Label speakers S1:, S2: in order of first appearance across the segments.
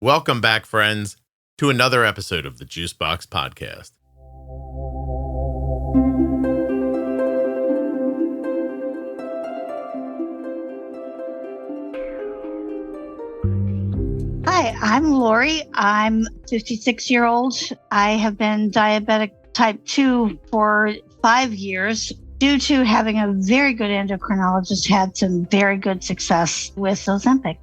S1: Welcome back, friends, to another episode of the Juicebox Podcast.
S2: Hi, I'm Lori. I'm 56-year-old. I have been diabetic type 2 for 5 years. Due to having a very good endocrinologist, had some very good success with Ozempic.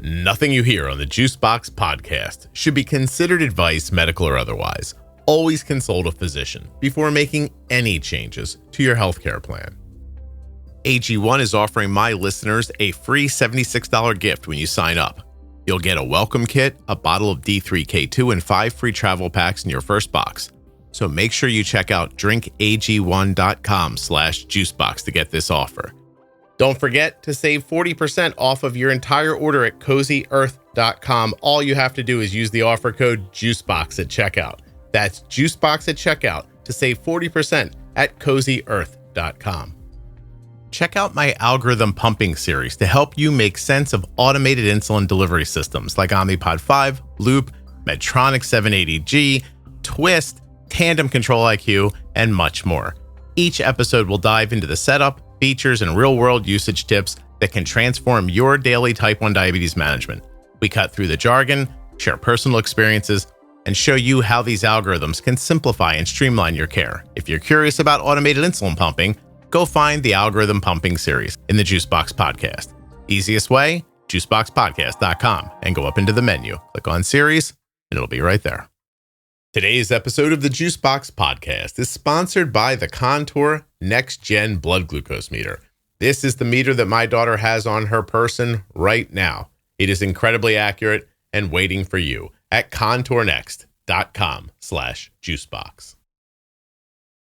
S1: Nothing you hear on the Juicebox Podcast should be considered advice, medical or otherwise. Always consult a physician before making any changes to your healthcare plan. AG1 is offering my listeners a free $76 gift when you sign up. You'll get a welcome kit, a bottle of D3K2, and 5 free travel packs in your first box. So make sure you check out drinkag1.com/juicebox to get this offer. Don't forget to save 40% off of your entire order at CozyEarth.com. All you have to do is use the offer code JUICEBOX at checkout. That's JUICEBOX at checkout to save 40% at CozyEarth.com. Check out my algorithm pumping series to help you make sense of automated insulin delivery systems like Omnipod 5, Loop, Medtronic 780G, twiist, Tandem Control IQ, and much more. Each episode will dive into the setup, features, and real-world usage tips that can transform your daily type 1 diabetes management. We cut through the jargon, share personal experiences, and show you how these algorithms can simplify and streamline your care. If you're curious about automated insulin pumping, go find the Algorithm Pumping series in the Juicebox Podcast. Easiest way, juiceboxpodcast.com, and go up into the menu. Click on series, and it'll be right there. Today's episode of the Juicebox Podcast is sponsored by the Contour NextGen blood glucose meter. This is the meter that my daughter has on her person right now. It is incredibly accurate and waiting for you at contournext.com/juicebox.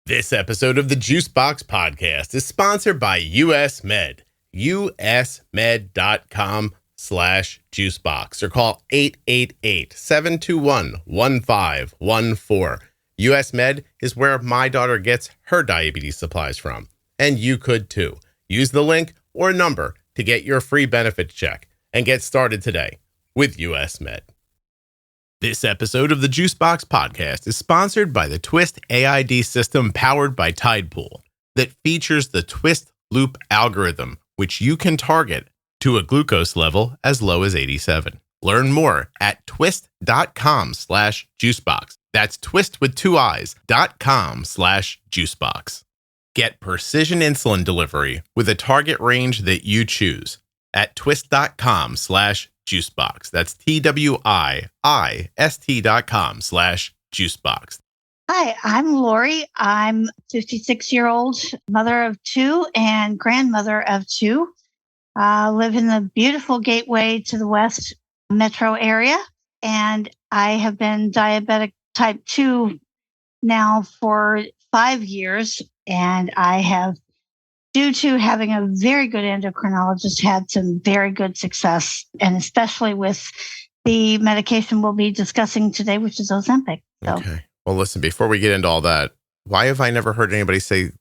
S1: This episode of the Juicebox Podcast is sponsored by US Med, usmed.com/juicebox, or call 888-721-1514. US Med is where my daughter gets her diabetes supplies from, and you could too. Use the link or number to get your free benefits check and get started today with US Med. This episode of the Juicebox Podcast is sponsored by the twiist AID system powered by Tidepool that features the twiist loop algorithm, which you can target to a glucose level as low as 87. Learn more at twiist.com/juicebox. That's twist with 2 eyes.com/juicebox. Get precision insulin delivery with a target range that you choose at twist.com/juicebox. That's TWIIST.com/juicebox.
S2: Hi, I'm Lori. I'm 56-year-old, mother of 2 and grandmother of 2. Live in the beautiful Gateway to the West metro area, and I have been diabetic type 2 now for 5 years, and I have, due to having a very good endocrinologist, had some very good success, and especially with the medication we'll be discussing today, which is Ozempic. So.
S1: Okay. Well, listen, before we get into all that, why have I never heard anybody say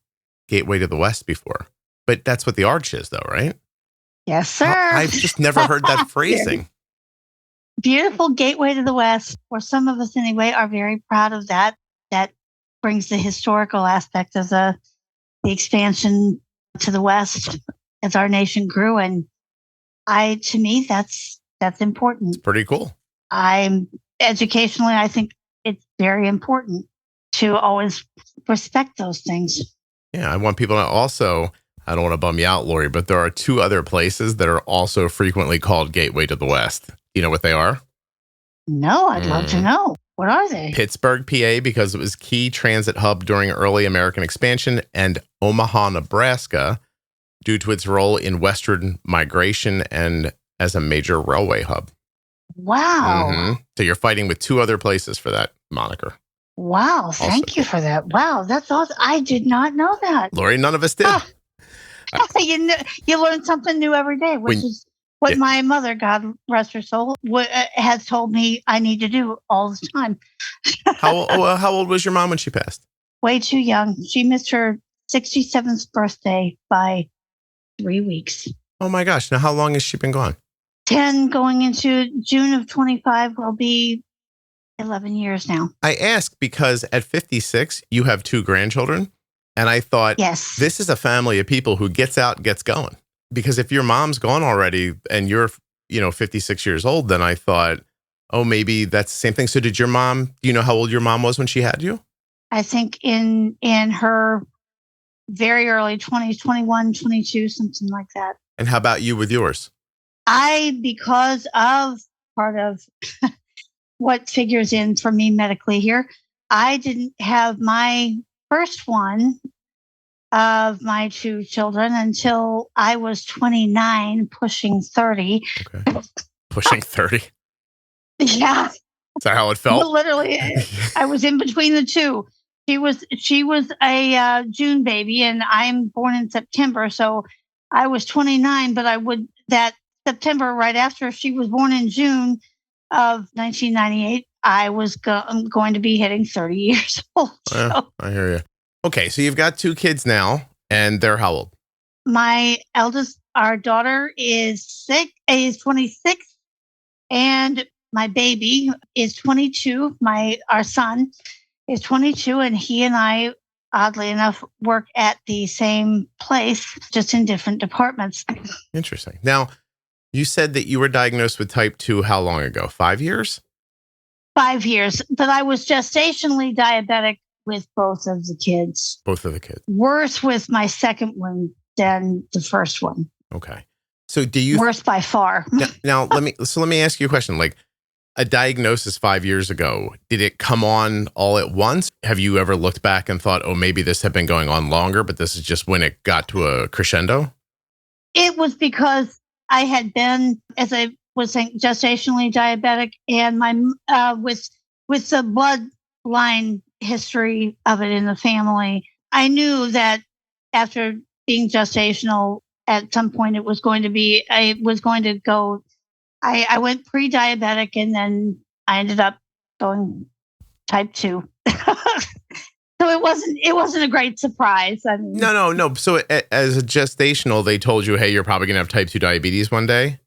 S1: Gateway to the West before? But that's what the arch is, though, right?
S2: Yes, sir.
S1: I've just never heard that phrasing.
S2: Beautiful Gateway to the West, or some of us anyway, are very proud of that. That brings the historical aspect of the expansion to the West as our nation grew. And to me, that's important.
S1: It's pretty cool.
S2: Educationally, I think it's very important to always respect those things.
S1: Yeah, I want people to also, I don't want to bum you out, Lori, but there are 2 other places that are also frequently called Gateway to the West. You know what they are?
S2: No, I'd love to know. What are they?
S1: Pittsburgh, PA, because it was key transit hub during early American expansion, and Omaha, Nebraska, due to its role in Western migration and as a major railway hub.
S2: Wow.
S1: Mm-hmm. So you're fighting with 2 other places for that moniker.
S2: Wow. Thank you for that. Wow. That's awesome. I did not know that.
S1: Lori, none of us did.
S2: You learn something new every day, which is what my mother, God rest her soul, has told me I need to do all the time.
S1: How old was your mom when she passed?
S2: Way too young. She missed her 67th birthday by 3 weeks.
S1: Oh my gosh. Now, how long has she been gone?
S2: 10 going into June of 25 will be 11 years now.
S1: I ask because at 56, you have 2 grandchildren. And I thought,
S2: yes,
S1: this is a family of people who gets out and gets going. Because if your mom's gone already and you're, 56 years old, then I thought, oh, maybe that's the same thing. So did your mom, do you know how old your mom was when she had you?
S2: I think in her very early 20s, 21, 22, something like that.
S1: And how about you with yours?
S2: Because of part of what figures in for me medically here, I didn't have my first one of my 2 children until I was 29, pushing 30.
S1: Okay. Pushing 30?
S2: Yeah.
S1: Is that how it felt?
S2: Well, literally, I was in between the 2. She was a June baby, and I'm born in September, so I was 29. But that September, right after she was born in June of 1998, I was going to be hitting 30 years old.
S1: So. I hear you. Okay, so you've got 2 kids now, and they're how old?
S2: My eldest, our daughter, is 26, and my baby is 22. Our son is 22, and he and I, oddly enough, work at the same place, just in different departments.
S1: Interesting. Now, you said that you were diagnosed with type 2 how long ago? 5 years?
S2: 5 years, but I was gestationally diabetic with both of the kids.
S1: Both of the kids.
S2: Worse with my second one than the first one.
S1: Okay. So do you...
S2: Worse by far.
S1: Now let me ask you a question. Like, a diagnosis 5 years ago, did it come on all at once? Have you ever looked back and thought, oh, maybe this had been going on longer, but this is just when it got to a crescendo?
S2: It was because I had been, as I was saying, gestationally diabetic, and my with the bloodline history of it in the family, I knew that after being gestational, at some point it was going to go. I went pre-diabetic, and then I ended up going type 2. So it wasn't a great surprise. I mean,
S1: no. So as a gestational, they told you, hey, you're probably going to have type 2 diabetes one day?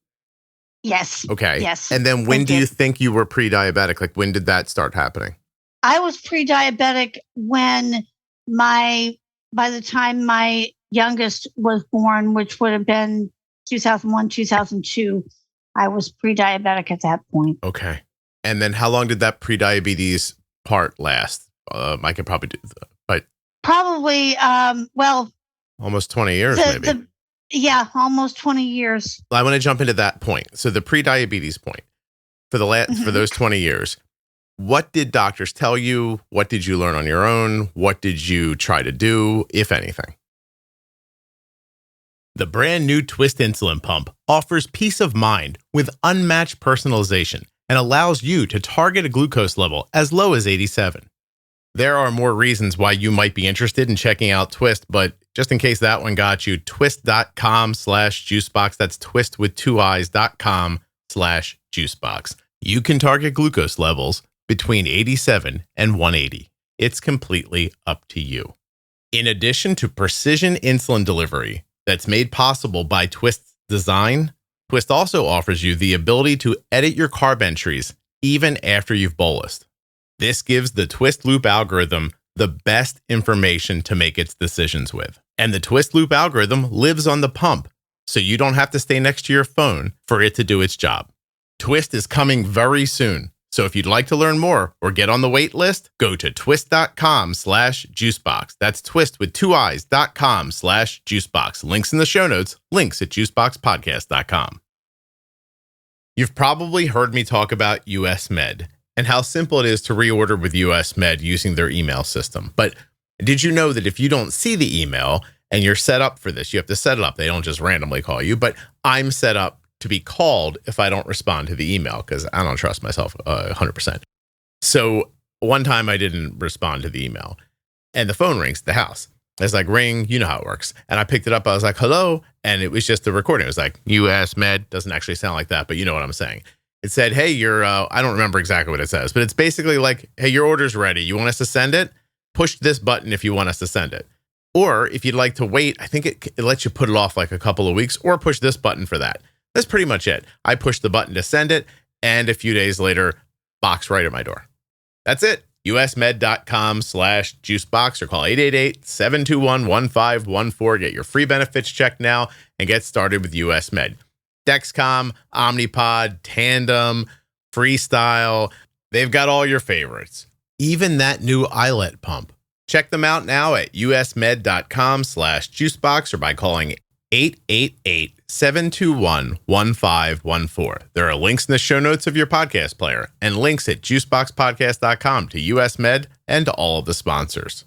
S2: Yes.
S1: Okay.
S2: Yes.
S1: And then when do you think you were pre-diabetic? Like, when did that start happening?
S2: I was pre-diabetic when by the time my youngest was born, which would have been 2001, 2002, I was pre-diabetic at that point.
S1: Okay. And then how long did that pre-diabetes part last? I could probably do that, but
S2: probably,
S1: almost 20 years, maybe.
S2: Yeah, almost 20 years.
S1: I want to jump into that point. So the pre-diabetes point for for those 20 years, what did doctors tell you? What did you learn on your own? What did you try to do, if anything? The brand new Twiist insulin pump offers peace of mind with unmatched personalization and allows you to target a glucose level as low as 87. There are more reasons why you might be interested in checking out Twiist, but just in case that one got you, twiist.com/juicebox. That's twist with 2 eyes.com/juicebox. You can target glucose levels between 87 and 180. It's completely up to you. In addition to precision insulin delivery that's made possible by Twiist's design, Twiist also offers you the ability to edit your carb entries even after you've bolused. This gives the Twiist Loop algorithm the best information to make its decisions with. And the Twiist Loop algorithm lives on the pump, so you don't have to stay next to your phone for it to do its job. Twiist is coming very soon, so if you'd like to learn more or get on the wait list, go to twiist.com/juicebox. That's twist with 2 eyes.com/juicebox. Links in the show notes, links at juiceboxpodcast.com. You've probably heard me talk about US Med and how simple it is to reorder with US Med using their email system. But did you know that if you don't see the email and you're set up for this, you have to set it up. They don't just randomly call you, but I'm set up to be called if I don't respond to the email because I don't trust myself 100%. So one time I didn't respond to the email and the phone rings at the house. It's like, ring, you know how it works. And I picked it up. I was like, hello. And it was just the recording. It was like, US Med. Doesn't actually sound like that, but you know what I'm saying. It said, hey, I don't remember exactly what it says, but it's basically like, hey, your order's ready. You want us to send it? Push this button if you want us to send it. Or if you'd like to wait, I think it lets you put it off like a couple of weeks or push this button for that. That's pretty much it. I push the button to send it, and a few days later, box right at my door. That's it. usmed.com/juicebox or call 888-721-1514. Get your free benefits check now and get started with US Med. Dexcom, Omnipod, Tandem, Freestyle. They've got all your favorites. Even that new eyelet pump. Check them out now at usmed.com/juicebox or by calling 888-721-1514. There are links in the show notes of your podcast player and links at juiceboxpodcast.com to US Med and to all of the sponsors.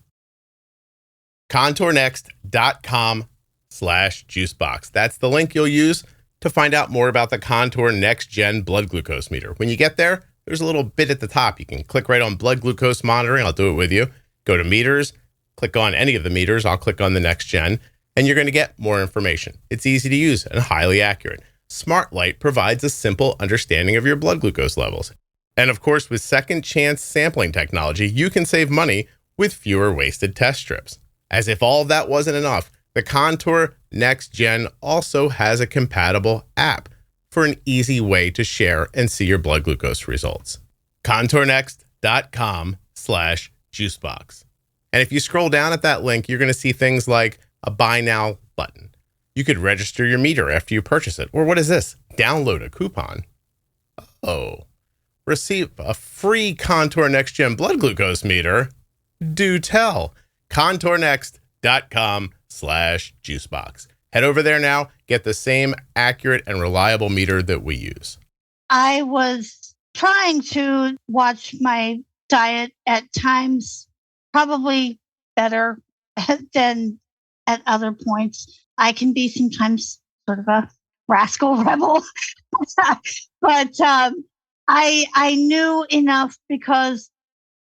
S1: contournext.com/juicebox. That's the link you'll use to find out more about the Contour NextGen blood glucose meter. When you get there, there's a little bit at the top. You can click right on blood glucose monitoring. I'll do it with you. Go to meters, click on any of the meters. I'll click on the NextGen, and you're going to get more information. It's easy to use and highly accurate. SmartLight provides a simple understanding of your blood glucose levels. And of course, with second chance sampling technology, you can save money with fewer wasted test strips. As if all of that wasn't enough, the Contour NextGen also has a compatible app for an easy way to share and see your blood glucose results. contournext.com/juicebox. And if you scroll down at that link, you're going to see things like a buy now button. You could register your meter after you purchase it. Or what is this? Download a coupon. Oh, receive a free Contour NextGen blood glucose meter. Do tell. contournext.com/juicebox. Head over there now. Get the same accurate and reliable meter that we use.
S2: I was trying to watch my diet at times, probably better than at other points. I can be sometimes sort of a rascal rebel, but I knew enough because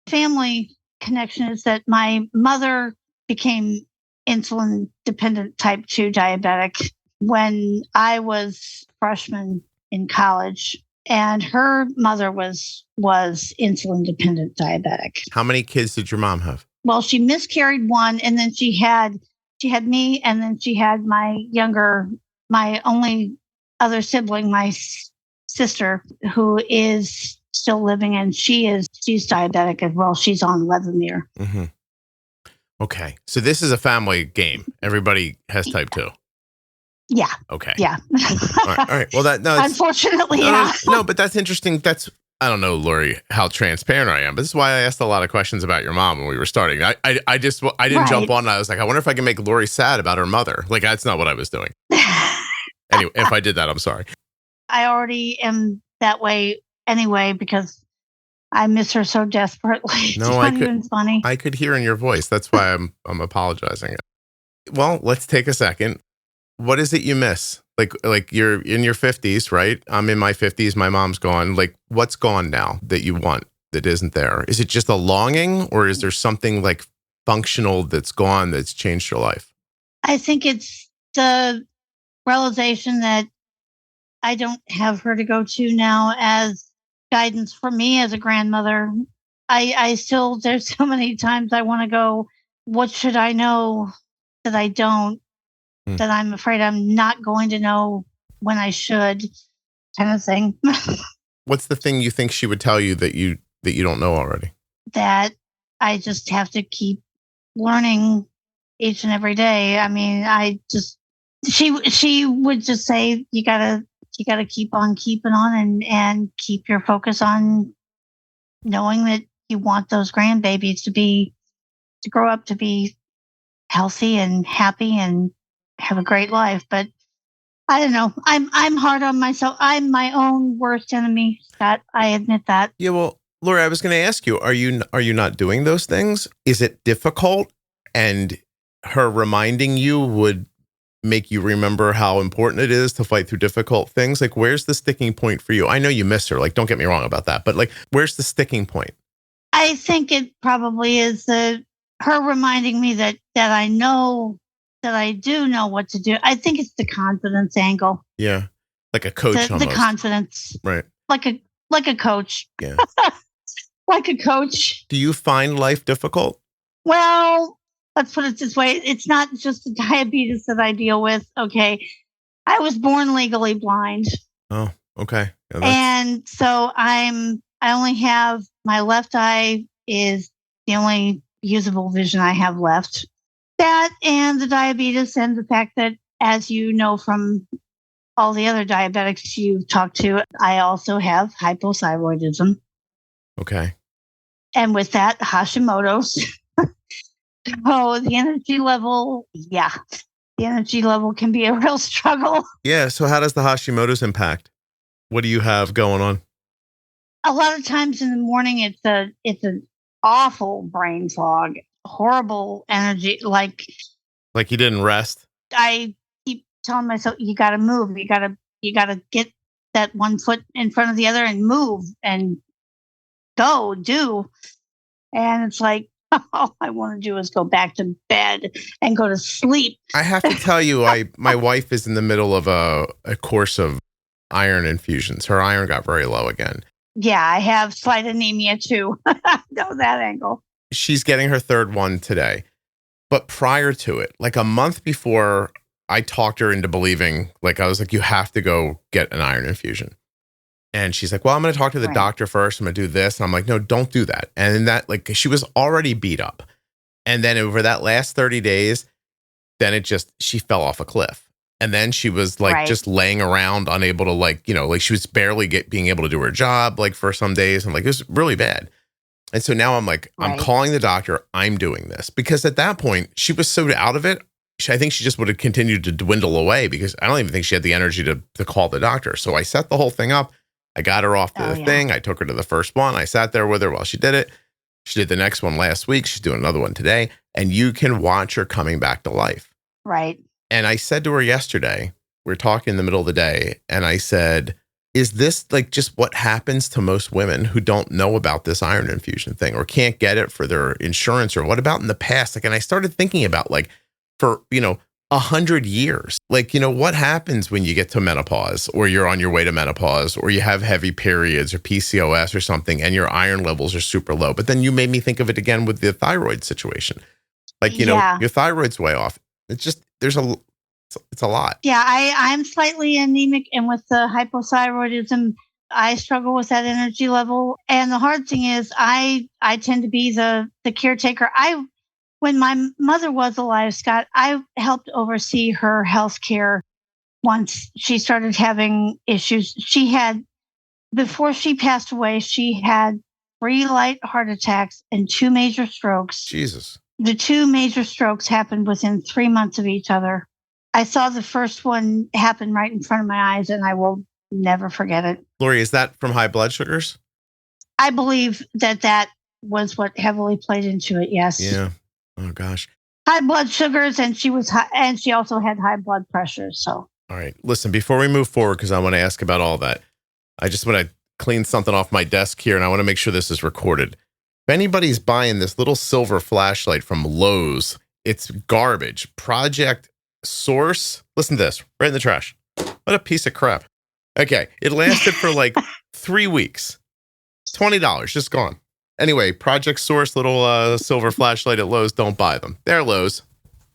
S2: family connection is that my mother became insulin dependent type 2 diabetic when I was freshman in college, and her mother was insulin dependent diabetic.
S1: How many kids did your mom have?
S2: Well, she miscarried one, and then she had me, and then she had my only other sibling, my sister, who is still living, and she's diabetic as well. She's on Levemir.
S1: Mm-hmm. Okay. So this is a family game. Everybody has type 2.
S2: Yeah.
S1: Okay.
S2: Yeah.
S1: All right. Well,
S2: unfortunately, yeah.
S1: No, but that's interesting. I don't know, Lori, how transparent I am, but this is why I asked a lot of questions about your mom when we were starting. I didn't jump on. And I was like, I wonder if I can make Lori sad about her mother. Like, that's not what I was doing. Anyway, if I did that, I'm sorry.
S2: I already am that way anyway, because I miss her so desperately.
S1: No,
S2: even funny.
S1: I could hear in your voice. That's why I'm apologizing. Well, let's take a second. What is it you miss? Like you're in your 50s, right? I'm in my 50s. My mom's gone. Like, what's gone now that you want that isn't there? Is it just a longing, or is there something like functional that's gone that's changed your life? I
S2: think it's the realization that I don't have her to go to now as guidance for me as a grandmother. I still, there's so many times I want to go, what should I know that I don't, that I'm afraid I'm not going to know when I should, kind of thing. What's the thing you think she would tell you that you don't know already? That I just have to keep learning each and every day. I mean, she would just say, you gotta keep on keeping on and keep your focus on knowing that you want those grandbabies to grow up to be healthy and happy and have a great life. But I don't know. I'm hard on myself. I'm my own worst enemy, Scott. I admit that. Yeah, well, Laura, I was going to ask you, are you not doing those things? Is it difficult? And her reminding you would make you remember how important it is to fight through difficult things? Like, where's the sticking point for you? I know you miss her. Like, don't get me wrong about that. But like, where's the sticking point? I think it probably is her reminding me that I know that I do know what to do. I think it's the confidence angle. Yeah. Like a coach almost. The confidence. Right. Like a coach. Yeah. Like a coach. Do you find life difficult? Well, let's put it this way. It's not just the diabetes that I deal with. Okay. I was born legally blind.
S1: Oh, okay. Yeah,
S2: and so I only have, my left eye is the only usable vision I have left. That and the diabetes and the fact that, as you know from all the other diabetics you've talked to, I also have hypothyroidism.
S1: Okay.
S2: And with that, Hashimoto's. Oh, the energy level, the energy level can be a real struggle.
S1: Yeah. So how does the Hashimoto's impact? What do you have going on?
S2: A lot of times in the morning, it's an awful brain fog, horrible energy. Like
S1: you didn't rest?
S2: I keep telling myself, you got to move. You got to get that one foot in front of the other and move and do. And it's like, all I want to do is go back to bed and go to sleep.
S1: I have to tell you, my wife is in the middle of a course of iron infusions. Her iron got very low again.
S2: Yeah, I have slight anemia too. Know that angle.
S1: She's getting her third one today. But prior to it, like a month before, I talked her into believing, like I was like, you have to go get an iron infusion. And she's like, well, I'm going to talk to the doctor first. I'm going to do this. And I'm like, no, don't do that. And then that, like, she was already beat up. And then over that last 30 days, then she fell off a cliff. And then she was like just laying around, unable to like she was barely being able to do her job like for some days. And like, it was really bad. And so now I'm like, I'm calling the doctor. I'm doing this because at that point she was so out of it. I think she just would have continued to dwindle away because I don't even think she had the energy to call the doctor. So I set the whole thing up. I got her off to the thing. I took her to the first one. I sat there with her while she did it. She did the next one last week. She's doing another one today. And you can watch her coming back to life.
S2: Right.
S1: And I said to her yesterday, we were talking in the middle of the day, and I said, is this like just what happens to most women who don't know about this iron infusion thing or can't get it for their insurance? Or what about in the past? Like, and I started thinking about like for, 100 years, like, what happens when you get to menopause or you're on your way to menopause or you have heavy periods or PCOS or something and your iron levels are super low. But then you made me think of it again with the thyroid situation. Like, your thyroid's way off. It's just, it's a lot.
S2: Yeah, I'm slightly anemic, and with the hypothyroidism, I struggle with that energy level. And the hard thing is I tend to be the caretaker. When my mother was alive, Scott, I helped oversee her health care once she started having issues. Before she passed away, she had 3 light heart attacks and 2 major strokes.
S1: Jesus.
S2: The 2 major strokes happened within 3 months of each other. I saw the first one happen right in front of my eyes, and I will never forget it.
S1: Lori, is that from high blood sugars?
S2: I believe that was what heavily played into it, yes.
S1: Yeah. Oh, gosh.
S2: High blood sugars, and she was high, and she also had high blood pressure. So,
S1: all right. Listen, before we move forward, because I want to ask about all that, I just want to clean something off my desk here, and I want to make sure this is recorded. If anybody's buying this little silver flashlight from Lowe's, it's garbage. Project Source. Listen to this. Right in the trash. What a piece of crap. Okay. It lasted for like 3 weeks. $20. Just gone. Anyway, Project Source, little silver flashlight at Lowe's. Don't buy them. They're Lowe's.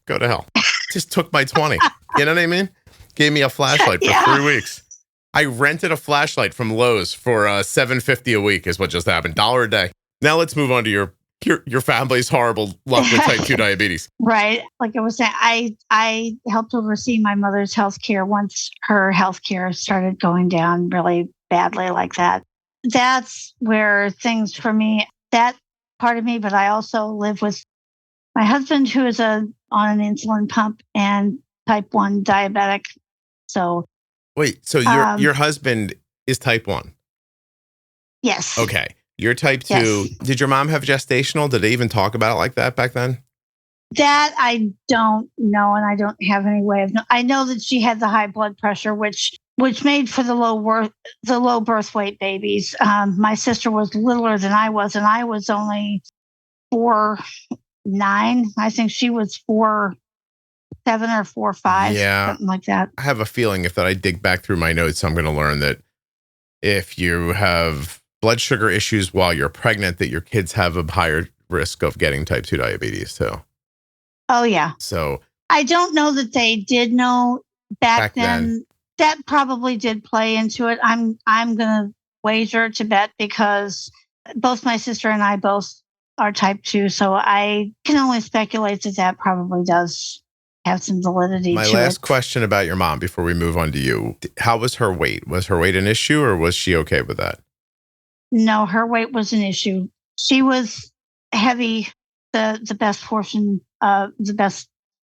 S1: Go to hell. Just took my 20. You know what I mean? Gave me a flashlight for 3 weeks. I rented a flashlight from Lowe's for $7.50 a week is what just happened. $1 a day. Now let's move on to your family's horrible luck with type 2 diabetes.
S2: Right. Like I was saying, I helped oversee my mother's health care once her health care started going down really badly like that. That's where things for me, that part of me, but I also live with my husband who is on an insulin pump and type 1 diabetic. So
S1: wait, so your husband is type 1?
S2: Yes.
S1: Okay. You're type 2.
S2: Yes.
S1: Did your mom have gestational? Did they even talk about it like that back then?
S2: That I don't know, and I don't have any way of. I know that she had the high blood pressure, which made for the low birth weight babies. My sister was littler than I was, and I was only 4'9". I think she was 4'7" or 4'5", something like that.
S1: I have a feeling if I dig back through my notes, I'm going to learn that if you have blood sugar issues while you're pregnant, that your kids have a higher risk of getting type 2 diabetes too.
S2: Oh, yeah.
S1: So
S2: I don't know that they did know back then, that probably did play into it. I'm gonna wager to bet because both my sister and I both are type 2, so I can only speculate that probably does have some validity to it.
S1: My last question about your mom before we move on to you. How was her weight? Was her weight an issue or was she okay with that?
S2: No, her weight was an issue. She was heavy, the best portion, the best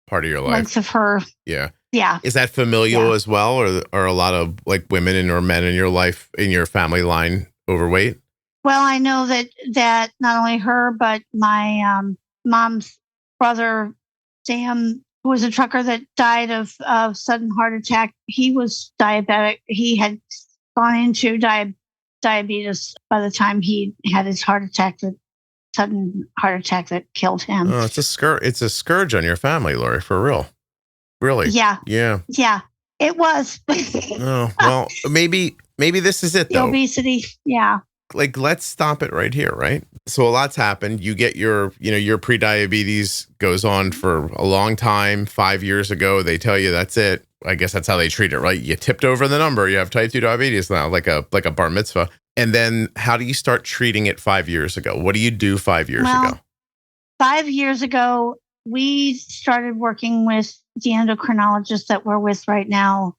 S1: part of your life.
S2: Length of her.
S1: Yeah.
S2: Yeah.
S1: Is that familial as well? Or are a lot of like women or men in your life, in your family line, overweight?
S2: Well, I know that not only her, but my mom's brother, Sam, who was a trucker that died of sudden heart attack. He was diabetic. He had gone into diabetes by the time he had his sudden heart attack that killed him.
S1: Oh, it's a scourge on your family, Lori, for real. Really?
S2: Yeah.
S1: Yeah.
S2: Yeah. It was.
S1: Oh, well, maybe this is it though.
S2: The obesity. Yeah.
S1: Like, let's stop it right here, right? So a lot's happened. You get your pre-diabetes goes on for a long time. 5 years ago, they tell you that's it. I guess that's how they treat it, right? You tipped over the number. You have type 2 diabetes now, like a bar mitzvah. And then how do you start treating it 5 years ago? What do you do 5 years ago?
S2: 5 years ago, we started working with the endocrinologist that we're with right now,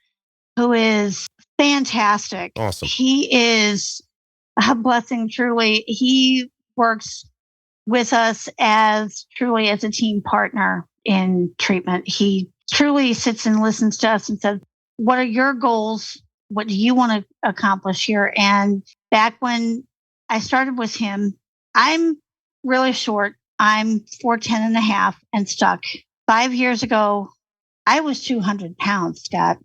S2: who is fantastic.
S1: Awesome.
S2: He is a blessing, truly. He works with us truly as a team partner in treatment. He truly sits and listens to us and says, what are your goals? What do you want to accomplish here? And back when I started with him, I'm really short. I'm 4'10" and a half and stuck. 5 years ago, I was 200 pounds, Scott.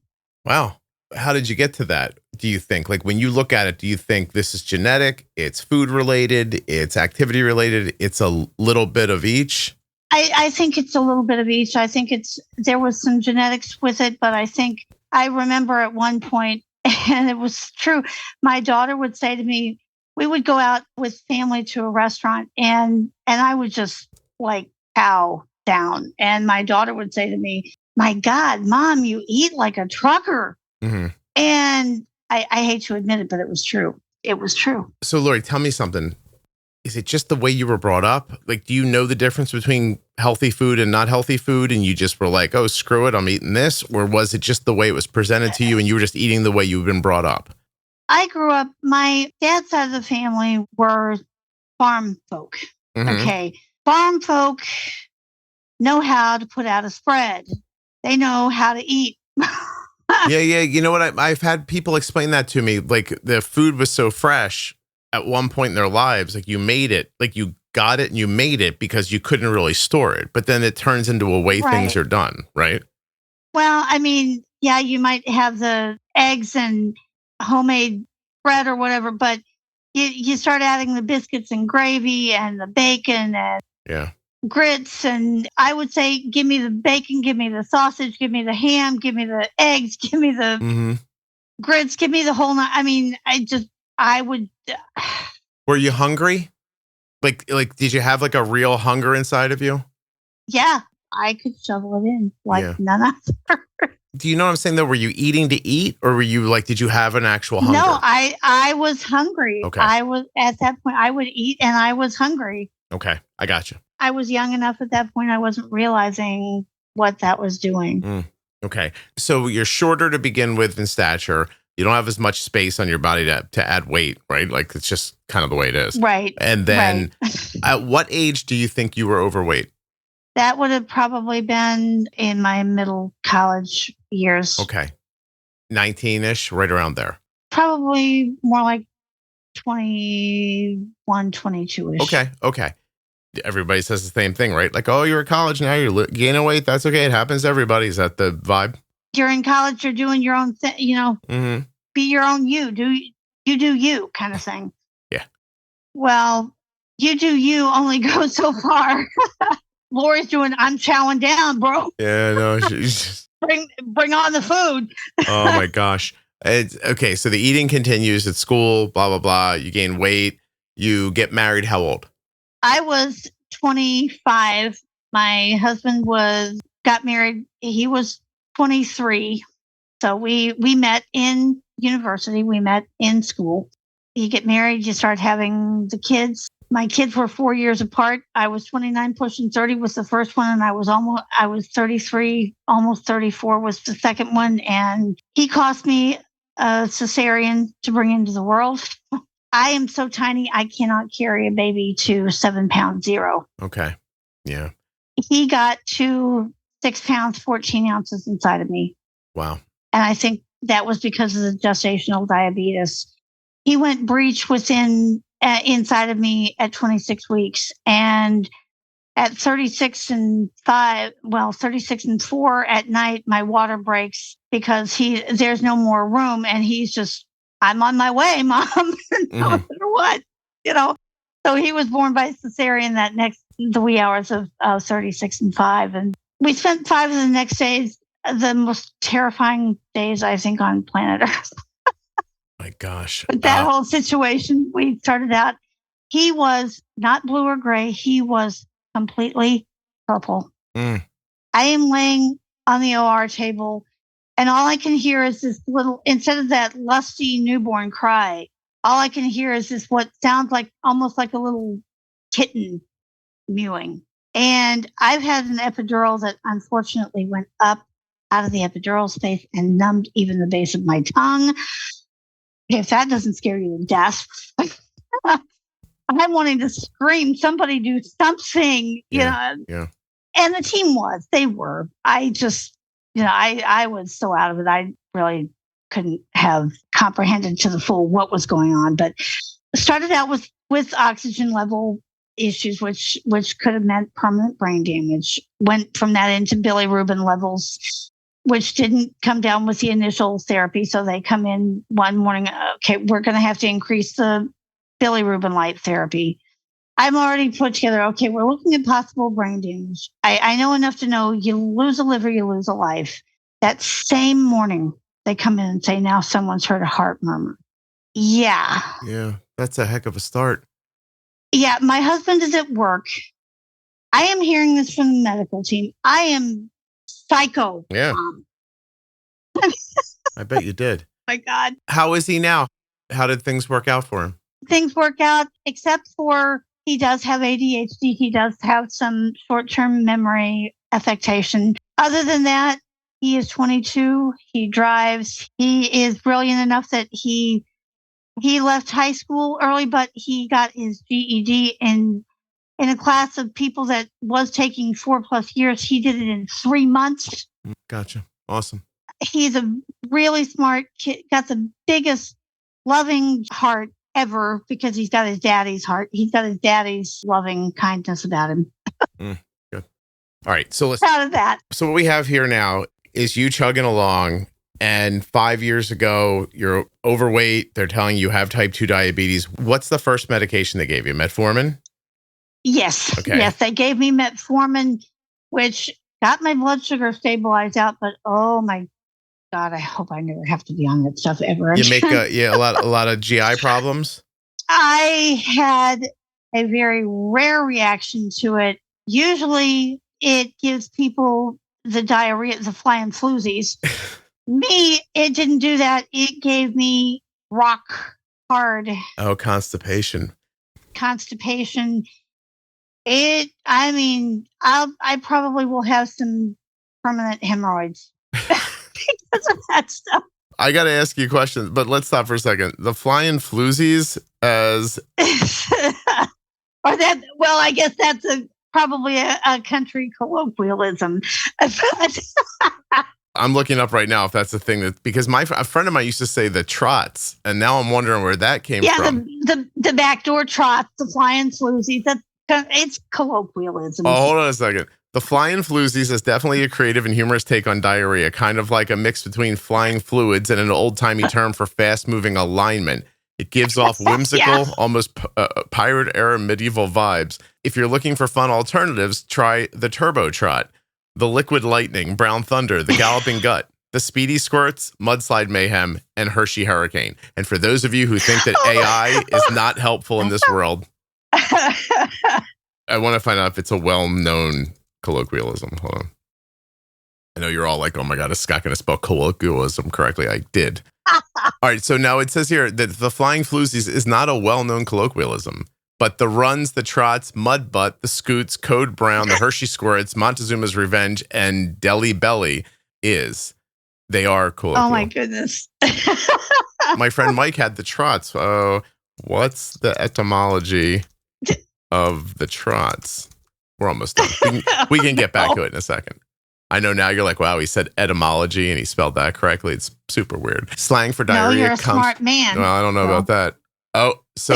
S1: Wow. How did you get to that? Do you think, like, when you look at it, do you think this is genetic, it's food related, it's activity related, it's a little bit of each?
S2: I think it's a little bit of each. I think there was some genetics with it, but I remember at one point, and it was true, my daughter would say to me, we would go out with family to a restaurant and I would just like pow down. And my daughter would say to me, my God, Mom, you eat like a trucker.
S1: Mm-hmm.
S2: And I hate to admit it, but it was true. It was true.
S1: So, Lori, tell me something. Is it just the way you were brought up? Like, do you know the difference between healthy food and not healthy food? And you just were like, oh, screw it, I'm eating this? Or was it just the way it was presented to you and you were just eating the way you've been brought up?
S2: I grew up, my dad's side of the family were farm folk.
S1: Mm-hmm.
S2: Okay. Farm folk know how to put out a spread. They know how to eat.
S1: Yeah. You know what? I've had people explain that to me. Like, the food was so fresh at one point in their lives. Like, you made it, like you got it and you made it because you couldn't really store it. But then it turns into a way things are done, right?
S2: Well, I mean, yeah, you might have the eggs and homemade bread or whatever, but you start adding the biscuits and gravy and the bacon and grits. And I would say, give me the bacon, give me the sausage, give me the ham, give me the eggs, give me the grits, give me the whole night. I mean, I would.
S1: Were you hungry? Like, did you have like a real hunger inside of you?
S2: Yeah, I could shovel it in like none other.
S1: Do you know what I'm saying though? Were you eating to eat or were you like, did you have an actual hunger?
S2: No, I was hungry.
S1: Okay.
S2: I was at that point, I would eat and I was hungry.
S1: Okay. I got you.
S2: I was young enough at that point. I wasn't realizing what that was doing.
S1: Okay. So you're shorter to begin with in stature. You don't have as much space on your body to add weight, right? Like, it's just kind of the way it is.
S2: Right.
S1: And then at what age do you think you were overweight?
S2: That would have probably been in my middle college years.
S1: Okay. 19-ish, right around there.
S2: Probably more like 21, 22-ish.
S1: Okay. Everybody says the same thing, right? Like, oh, you're in college now, you're gaining weight. That's okay. It happens to everybody. Is that the vibe?
S2: You're in college, you're doing your own thing, be your own you. Do you kind of thing.
S1: Yeah.
S2: Well, you do you only go so far. Lori's doing, I'm chowing down, bro.
S1: Yeah, no. She's
S2: Bring on the food.
S1: Oh my gosh. Okay, so the eating continues at school, blah, blah, blah. You gain weight. You get married. How old?
S2: I was 25. My husband got married. He was 23. So we met in university. We met in school. You get married, you start having the kids. My kids were 4 years apart. I was 29, pushing 30 was the first one, and I was 33, almost 34 was the second one. And he cost me a cesarean to bring into the world. I am so tiny, I cannot carry a baby to 7 pounds 0.
S1: Okay. Yeah.
S2: He got to 6 pounds, 14 ounces inside of me.
S1: Wow.
S2: And I think that was because of the gestational diabetes. He went breech within inside of me at 26 weeks. And at 36 and 4 at night, my water breaks because there's no more room. And he's just, I'm on my way, Mom, no matter what, So he was born by cesarean the wee hours of 36 and 5. And we spent 5 of the next days, the most terrifying days, I think, on planet Earth.
S1: My gosh.
S2: But that whole situation, we started out, he was not blue or gray. He was completely purple. I am laying on the OR table, and all I can hear is this little, instead of that lusty newborn cry, all I can hear is this, what sounds like almost like a little kitten mewing. And I've had an epidural that unfortunately went up out of the epidural space and numbed even the base of my tongue. If that doesn't scare you to death, I'm wanting to scream, somebody do something,
S1: Yeah.
S2: And the team they were. I just, I was so out of it. I really couldn't have comprehended to the full what was going on, but started out with oxygen level issues, which could have meant permanent brain damage. Went from that into bilirubin levels, which didn't come down with the initial therapy. So they come in one morning, okay, we're going to have to increase the bilirubin light therapy. I'm already put together, okay, we're looking at possible brain damage. I know enough to know you lose a liver, you lose a life. That same morning, they come in and say, now someone's heard a heart murmur. Yeah.
S1: Yeah, that's a heck of a start.
S2: Yeah, my husband is at work. I am hearing this from the medical team. I am psycho.
S1: Yeah. I bet you did.
S2: My God.
S1: How is he now? How did things work out for him?
S2: Things work out, except for he does have ADHD. He does have some short-term memory affectation. Other than that, he is 22. He drives. He is brilliant enough that he left high school early, but he got his GED in a class of people that was taking 4+ years. He did it in 3 months.
S1: Gotcha. Awesome.
S2: He's a really smart kid, got the biggest loving heart ever because he's got his daddy's heart. He's got his daddy's loving kindness about him.
S1: Good. All right. So
S2: Proud of that.
S1: So what we have here now is you chugging along, and 5 years ago, you're overweight. They're telling you have type 2 diabetes. What's the first medication they gave you? Metformin?
S2: Yes.
S1: Okay.
S2: Yes. They gave me metformin, which got my blood sugar stabilized out, but oh my God, I hope I never have to be on that stuff ever again.
S1: You make a lot of GI problems?
S2: I had a very rare reaction to it. Usually it gives people the diarrhea, the flying floozies. Me, it didn't do that. It gave me rock hard.
S1: Oh, constipation.
S2: I probably will have some permanent hemorrhoids because of that stuff.
S1: I got to ask you a question, but let's stop for a second. The flying floozies as...
S2: or that, well, I guess that's probably a country colloquialism.
S1: I'm looking up right now if that's the thing that, because a friend of mine used to say the trots, and now I'm wondering where that came from.
S2: Yeah, the backdoor trots, the flying floozies. It's colloquialism.
S1: Oh, hold on a second. The flying floozies is definitely a creative and humorous take on diarrhea, kind of like a mix between flying fluids and an old-timey term for fast-moving alignment. It gives off whimsical, almost pirate-era medieval vibes. If you're looking for fun alternatives, try the Turbo Trot, the Liquid Lightning, Brown Thunder, the Galloping Gut, the Speedy Squirts, Mudslide Mayhem, and Hershey Hurricane. And for those of you who think that AI is not helpful in this world, I want to find out if it's a well-known colloquialism. Hold on. I know you're all like, oh my God, is Scott going to spell colloquialism correctly? I did. All right. So now it says here that the flying floozies is not a well-known colloquialism, but the runs, the trots, mud butt, the scoots, Code Brown, the Hershey squirts, Montezuma's Revenge, and Deli Belly they are colloquial.
S2: Oh my goodness.
S1: My friend Mike had the trots. What's the etymology of the trots? We're almost done. We can get back to it in a second. I know now you're like, wow, he said etymology and he spelled that correctly. It's super weird. Slang for diarrhea.
S2: No, you're a smart man.
S1: Well, I don't know about that. Oh, so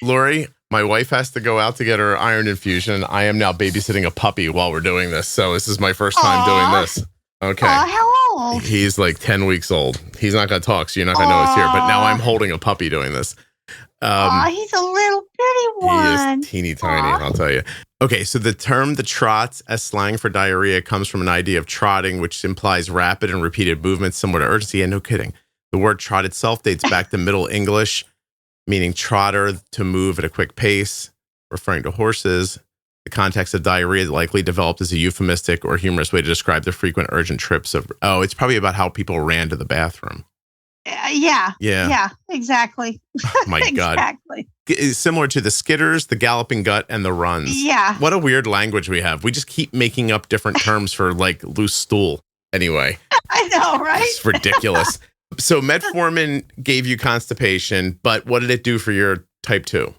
S1: Lori, my wife has to go out to get her iron infusion. I am now babysitting a puppy while we're doing this. So this is my first time doing this. Okay.
S2: How old?
S1: He's like 10 weeks old. He's not going to talk, so you're not going to know it's here. But now I'm holding a puppy doing this.
S2: He's a little bitty one.
S1: He is teeny tiny, I'll tell you. Okay, so the term the trots as slang for diarrhea comes from an idea of trotting, which implies rapid and repeated movements similar to urgency. And no kidding. The word trot itself dates back to Middle English, meaning trotter, to move at a quick pace, referring to horses. The context of diarrhea likely developed as a euphemistic or humorous way to describe the frequent urgent trips of, it's probably about how people ran to the bathroom.
S2: Yeah, exactly.
S1: Oh my God.
S2: Exactly.
S1: It's similar to the skitters, the galloping gut, and the runs.
S2: Yeah.
S1: What a weird language we have. We just keep making up different terms for like loose stool. Anyway.
S2: I know, right?
S1: It's ridiculous. So metformin gave you constipation, but what did it do for your type 2?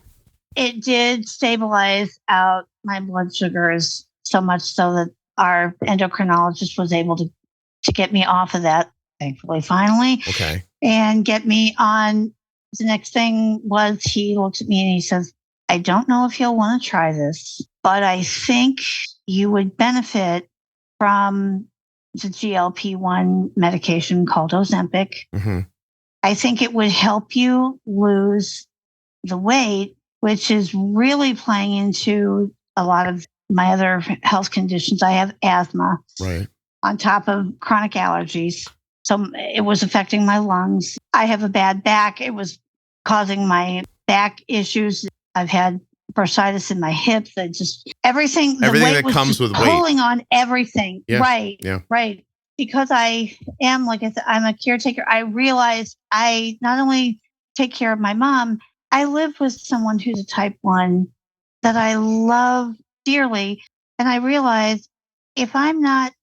S2: It did stabilize out my blood sugars so much so that our endocrinologist was able to get me off of that, thankfully, finally.
S1: Okay.
S2: And get me on. The next thing was he looked at me and he says, I don't know if you'll want to try this, but I think you would benefit from the GLP-1 medication called Ozempic.
S1: Mm-hmm.
S2: I think it would help you lose the weight, which is really playing into a lot of my other health conditions. I have asthma,
S1: right,
S2: on top of chronic allergies. So it was affecting my lungs. I have a bad back. It was causing my back issues. I've had bursitis in my hips. Everything
S1: that comes with weight.
S2: Pulling on everything.
S1: Yeah.
S2: Right.
S1: Yeah.
S2: Right. Because I am, like I said, I'm a caretaker. I realized I not only take care of my mom, I live with someone who's a type 1 that I love dearly. And I realized if I'm not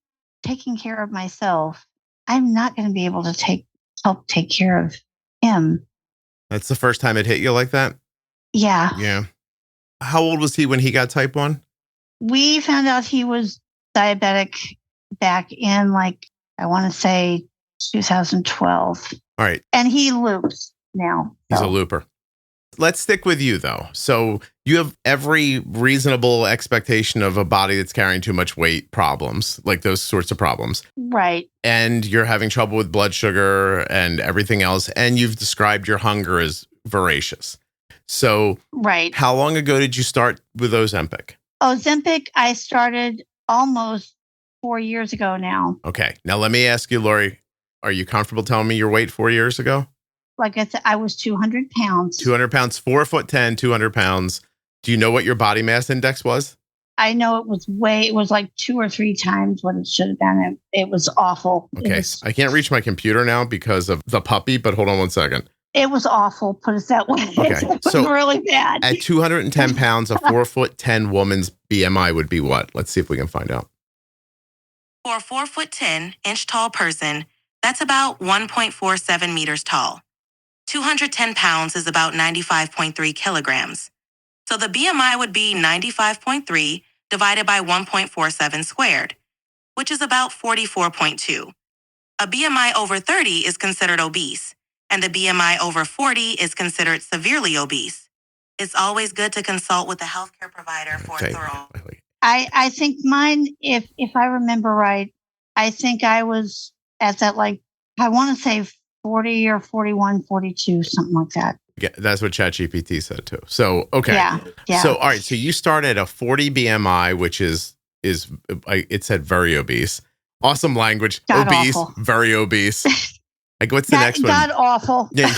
S2: taking care of myself, I'm not going to be able to help take care of him.
S1: That's the first time it hit you like that?
S2: Yeah.
S1: Yeah. How old was he when he got type 1?
S2: We found out he was diabetic back in, I want to say 2012.
S1: All right.
S2: And he loops now.
S1: He's a looper. Let's stick with you, though. So you have every reasonable expectation of a body that's carrying too much weight problems, like those sorts of problems.
S2: Right.
S1: And you're having trouble with blood sugar and everything else. And you've described your hunger as voracious. So
S2: right.
S1: How long ago did you start with Ozempic?
S2: Ozempic, I started almost 4 years ago now.
S1: Okay. Now, let me ask you, Lori, are you comfortable telling me your weight 4 years ago?
S2: Like I said, I was 200 pounds.
S1: 200 pounds, 4'10", 200 pounds. Do you know what your body mass index was?
S2: I know it was like 2 or 3 times what it should have been. It was awful.
S1: Okay. I can't reach my computer now because of the puppy, but hold on one second.
S2: It was awful, put it that way.
S1: Okay.
S2: It was really bad.
S1: At 210 pounds, a 4'10" woman's BMI would be what? Let's see if we can find out.
S3: For a 4'10" tall person, that's about 1.47 meters tall. 210 pounds is about 95.3 kilograms. So the BMI would be 95.3 divided by 1.47 squared, which is about 44.2. A BMI over 30 is considered obese, and the BMI over 40 is considered severely obese. It's always good to consult with a healthcare provider for a thorough.
S2: I think mine, if I remember right, I think I was at that, I want to say 40 or 41, 42, something like that.
S1: Yeah, that's what ChatGPT said too. So, okay.
S2: Yeah.
S1: So, all right. So you start at a 40 BMI, which is it said very obese. Awesome language.
S2: God
S1: obese,
S2: awful.
S1: Very obese. What's the next one?
S2: God awful.
S1: Yeah,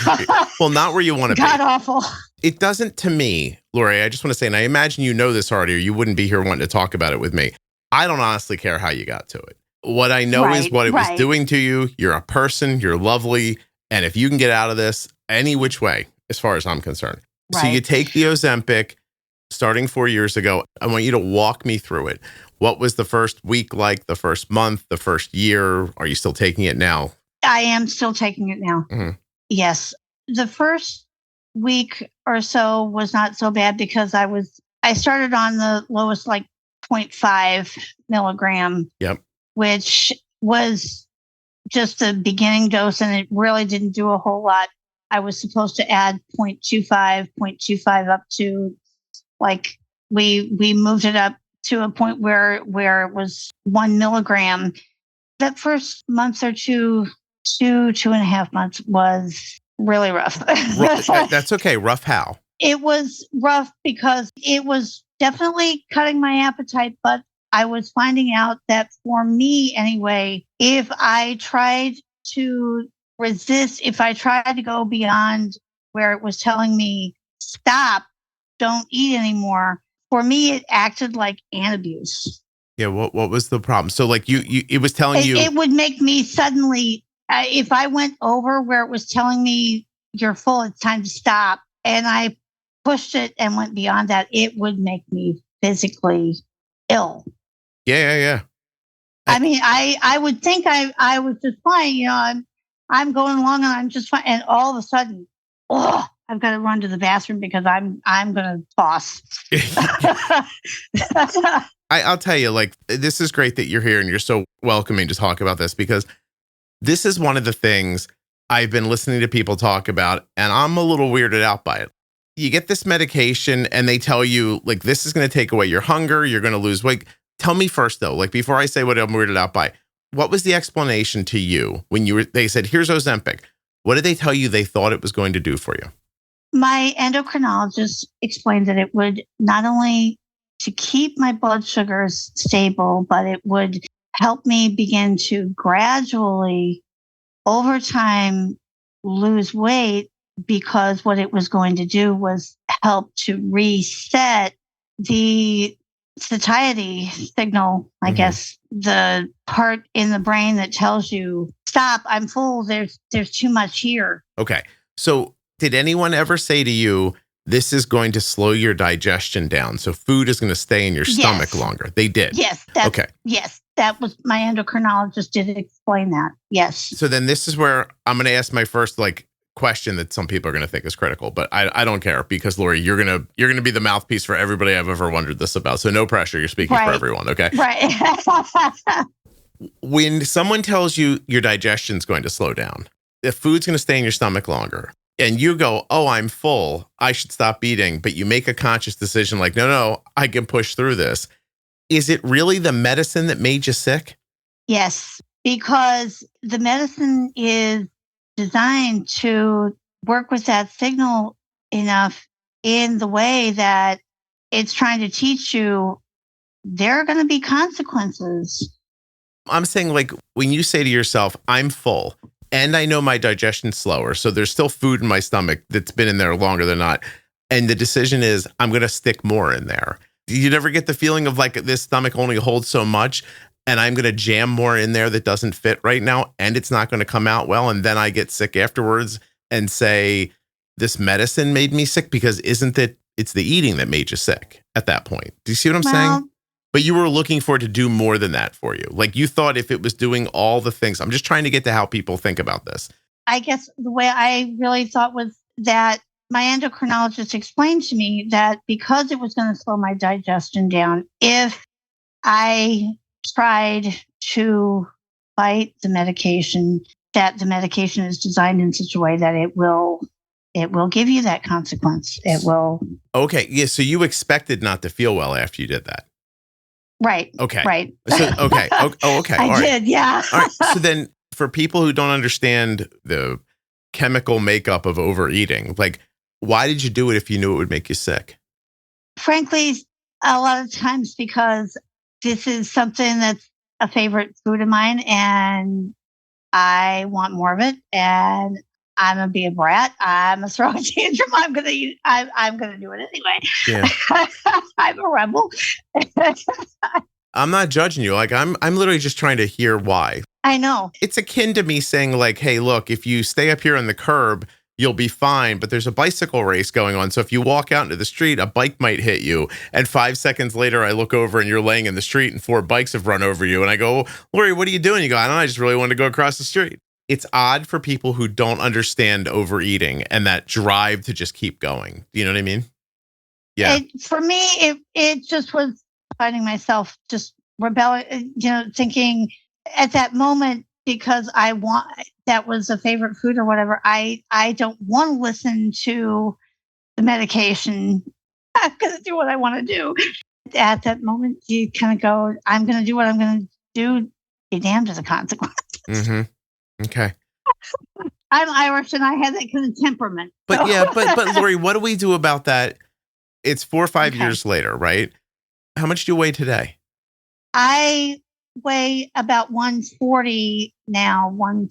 S1: well, not where you want to be.
S2: God awful.
S1: It doesn't to me, Lori, I just want to say, and I imagine you know this already, or you wouldn't be here wanting to talk about it with me. I don't honestly care how you got to it. What I know is what it was
S2: right.
S1: doing to you. You're a person, you're lovely. And if you can get out of this any which way, as far as I'm concerned. So you take the Ozempic starting 4 years ago. I want you to walk me through it. What was the first week like, the first month, the first year? Are you still taking it now?
S2: I am still taking it now.
S1: Mm-hmm.
S2: Yes. The first week or so was not so bad because I started on the lowest, like 0.5 milligram, which was just the beginning dose, and it really didn't do a whole lot. I was supposed to add 0.25 up to, like, we moved it up to a point where it was 1 milligram. That first month or two and a half months was really rough.
S1: That's okay. Rough how?
S2: It was rough because it was definitely cutting my appetite, but I was finding out that for me anyway, if I tried to resist, if I tried to go beyond where it was telling me, stop, don't eat anymore, for me, it acted like an abuse.
S1: Yeah. What was the problem? So like you it was telling you.
S2: It would make me suddenly, if I went over where it was telling me you're full, it's time to stop, and I pushed it and went beyond that, it would make me physically ill.
S1: Yeah.
S2: I mean, I would think I was just fine. You know, I'm going along and I'm just fine. And all of a sudden, I've got to run to the bathroom because I'm going to toss.
S1: I'll tell you, like, this is great that you're here and you're so welcoming to talk about this, because this is one of the things I've been listening to people talk about, and I'm a little weirded out by it. You get this medication and they tell you, like, this is going to take away your hunger, you're going to lose weight. Tell me first, though, like, before I say what I'm weirded out by, what was the explanation to you when they said, here's Ozempic? What did they tell you they thought it was going to do for you?
S2: My endocrinologist explained that it would not only to keep my blood sugars stable, but it would help me begin to gradually, over time, lose weight, because what it was going to do was help to reset the satiety signal, I guess, the part in the brain that tells you, stop, I'm full, there's too much here.
S1: Okay. So did anyone ever say to you, this is going to slow your digestion down, so food is going to stay in your stomach longer? They did?
S2: Yes.
S1: Okay.
S2: Yes, that was, my endocrinologist did explain that. Yes.
S1: So then this is where I'm going to ask my first, like, question that some people are going to think is critical, but I don't care, because Lori, you're going to be the mouthpiece for everybody I've ever wondered this about. So no pressure. You're speaking for everyone. Okay.
S2: Right.
S1: When someone tells you your digestion's going to slow down, the food's going to stay in your stomach longer, and you go, oh, I'm full, I should stop eating, but you make a conscious decision like, no, I can push through this. Is it really the medicine that made you sick?
S2: Yes, because the medicine is designed to work with that signal enough in the way that it's trying to teach you there are going to be consequences.
S1: I'm saying, like, when you say to yourself, I'm full and I know my digestion's slower, so there's still food in my stomach that's been in there longer than not, and the decision is I'm going to stick more in there. Do you never get the feeling of like this stomach only holds so much, and I'm going to jam more in there that doesn't fit right now, and it's not going to come out well, and then I get sick afterwards and say, this medicine made me sick? Because isn't it, it's the eating that made you sick at that point? Do you see what I'm saying? But you were looking for it to do more than that for you. Like, you thought if it was doing all the things, I'm just trying to get to how people think about this.
S2: I guess the way I really thought was that my endocrinologist explained to me that because it was going to slow my digestion down, if I tried to fight the medication, that the medication is designed in such a way that it will give you that consequence. It will.
S1: Okay. Yeah. So you expected not to feel well after you did that.
S2: Right.
S1: Okay.
S2: Right.
S1: So, okay. Oh, okay.
S2: I did. Yeah.
S1: All right. So then for people who don't understand the chemical makeup of overeating, like, why did you do it if you knew it would make you sick?
S2: Frankly, a lot of times because this is something that's a favorite food of mine and I want more of it, and I'm going to be a brat. I'm going to throw a tantrum. I'm going to eat. I'm going to do it anyway.
S1: Yeah.
S2: I'm a rebel.
S1: I'm not judging you. Like I'm literally just trying to hear why.
S2: I know.
S1: It's akin to me saying like, hey, look, if you stay up here on the curb, you'll be fine. But there's a bicycle race going on. So if you walk out into the street, a bike might hit you. And 5 seconds later, I look over and you're laying in the street and 4 bikes have run over you. And I go, Lori, what are you doing? You go, I don't know. I just really wanted to go across the street. It's odd for people who don't understand overeating and that drive to just keep going. You know what I mean? Yeah.
S2: For me, it just was finding myself just rebelling, thinking at that moment, because that was a favorite food or whatever. I don't want to listen to the medication. I'm going to do what I want to do. At that moment, you kind of go, I'm going to do what I'm going to do. Be damned to the consequences.
S1: Mm-hmm. Okay.
S2: I'm Irish and I have that kind of temperament.
S1: But but Lori, what do we do about that? It's 4 or 5 years later, right? How much do you weigh today?
S2: I weigh about 140 now, I'm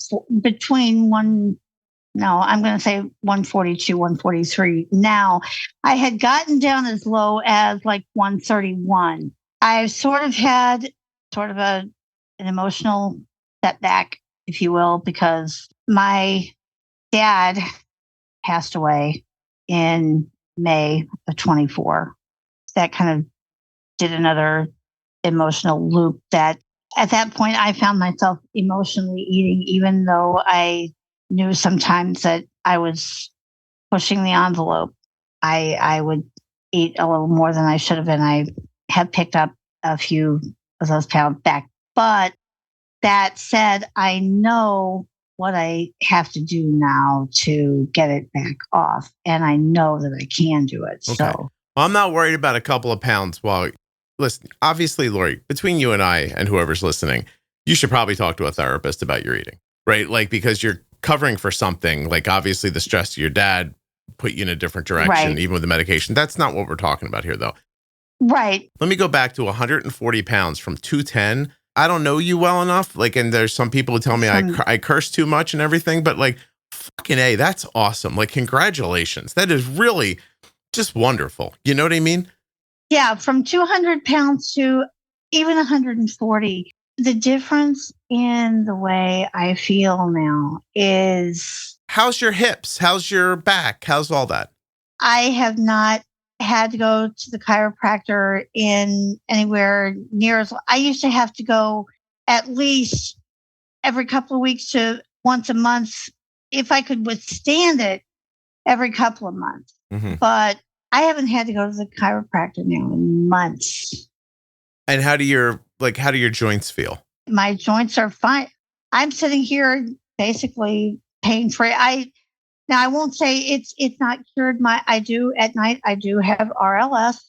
S2: going to say 142, 143 now. I had gotten down as low as like 131. I've sort of had an emotional setback, if you will, because my dad passed away in May of 24. That kind of did another emotional loop that at that point I found myself emotionally eating, even though I knew sometimes that I was pushing the envelope. I would eat a little more than I should have, and I have picked up a few of those pounds back. But that said, I know what I have to do now to get it back off. And I know that I can do it.
S1: Okay.
S2: So
S1: well, I'm not worried about a couple of pounds. Listen, obviously, Lori, between you and I and whoever's listening, you should probably talk to a therapist about your eating, right? Like, because you're covering for something, like obviously the stress of your dad put you in a different direction, right, even with the medication. That's not what we're talking about here, though.
S2: Right.
S1: Let me go back to 140 pounds from 210. I don't know you well enough. Like, and there's some people who tell me I curse too much and everything, but like, fucking A, that's awesome. Like, congratulations. That is really just wonderful. You know what I mean?
S2: Yeah. From 200 pounds to even 140. The difference in the way I feel now is...
S1: How's your hips? How's your back? How's all that?
S2: I have not had to go to the chiropractor in anywhere near as I used to have to go at least every couple of weeks to once a month if I could withstand it every couple of months. Mm-hmm. But I haven't had to go to the chiropractor now in months.
S1: And how do your joints feel?
S2: My joints are fine. I'm sitting here basically pain-free. Now, I won't say it's not cured. I do at night. I do have RLS.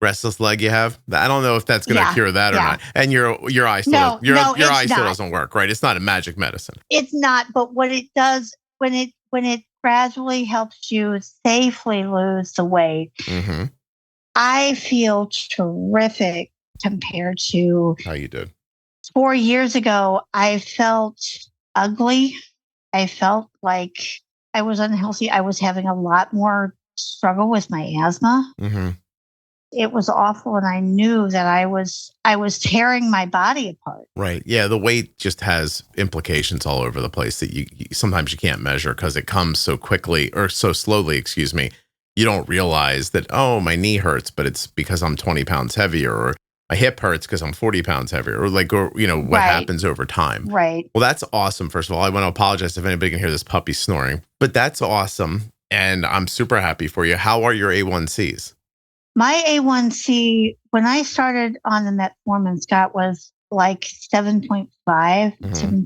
S1: Restless leg you have? I don't know if that's going to cure that or not. And your eye still still doesn't work, right? It's not a magic medicine.
S2: It's not. But what it does when it gradually helps you safely lose the weight, mm-hmm, I feel terrific compared to
S1: how you did
S2: 4 years ago. I felt ugly. I felt like I was unhealthy. I was having a lot more struggle with my asthma. Mm-hmm. It was awful. And I knew that I was tearing my body apart.
S1: Right. Yeah. The weight just has implications all over the place that you sometimes you can't measure because it comes so quickly or so slowly, excuse me. You don't realize that, oh, my knee hurts, but it's because I'm 20 pounds heavier, or my hip hurts because I'm 40 pounds heavier, or what happens over time.
S2: Right.
S1: Well, that's awesome. First of all, I want to apologize if anybody can hear this puppy snoring, but that's awesome. And I'm super happy for you. How are your A1Cs?
S2: My A1C, when I started on the metformin, Scott, was like 7.5. Mm-hmm.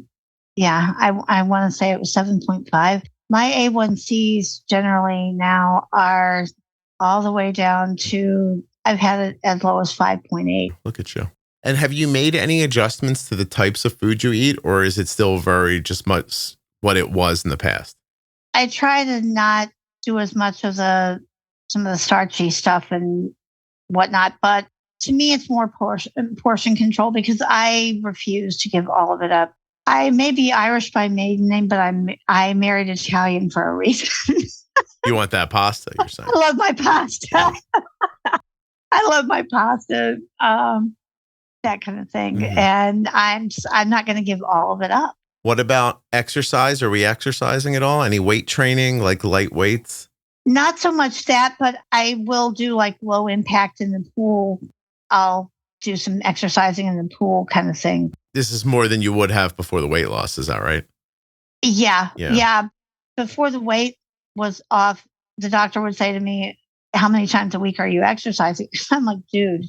S2: Yeah, I want to say it was 7.5. My A1Cs generally now are all the way down to, I've had it as low as 5.8.
S1: Look at you. And have you made any adjustments to the types of food you eat, or is it still very just much what it was in the past?
S2: I try to not do as much of some of the starchy stuff and whatnot, but to me, it's more portion control because I refuse to give all of it up. I may be Irish by maiden name, but I married Italian for a reason.
S1: You want that pasta, you're saying?
S2: I love my pasta. I love my pasta. that kind of thing. And I'm not going to give all of it up.
S1: What about exercise? Are we exercising at all? Any weight training, like light weights?
S2: Not so much that, but I will do like low impact in the pool. I'll do some exercising in the pool kind of thing.
S1: This is more than you would have before the weight loss. Is that right?
S2: Yeah. Before the weight was off, the doctor would say to me, how many times a week are you exercising? I'm like, dude.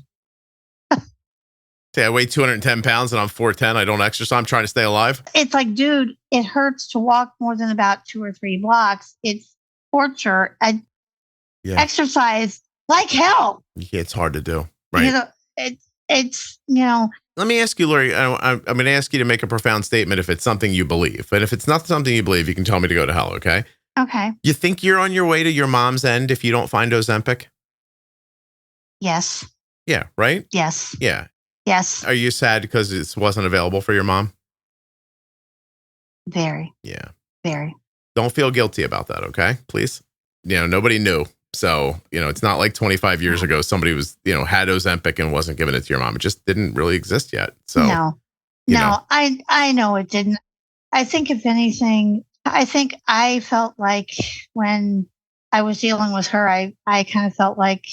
S1: Say I weigh 210 pounds and I'm 4'10". I don't exercise. I'm trying to stay alive.
S2: It's like, dude, it hurts to walk more than about 2 or 3 blocks. It's torture. I exercise like hell.
S1: Yeah, it's hard to do. Right.
S2: You know, it's you know.
S1: Let me ask you, Lori, I'm going to ask you to make a profound statement if it's something you believe. And if it's not something you believe, you can tell me to go to hell, okay?
S2: Okay.
S1: You think you're on your way to your mom's end if you don't find Ozempic?
S2: Yes.
S1: Yeah, right?
S2: Yes.
S1: Yeah.
S2: Yes.
S1: Are you sad because it wasn't available for your mom?
S2: Very.
S1: Yeah.
S2: Very.
S1: Don't feel guilty about that, okay? Please. Nobody knew. So, it's not like 25 years ago, somebody was, had Ozempic and wasn't giving it to your mom. It just didn't really exist yet. So,
S2: No, I know it didn't. I think if anything, I felt like when I was dealing with her, I kind of felt like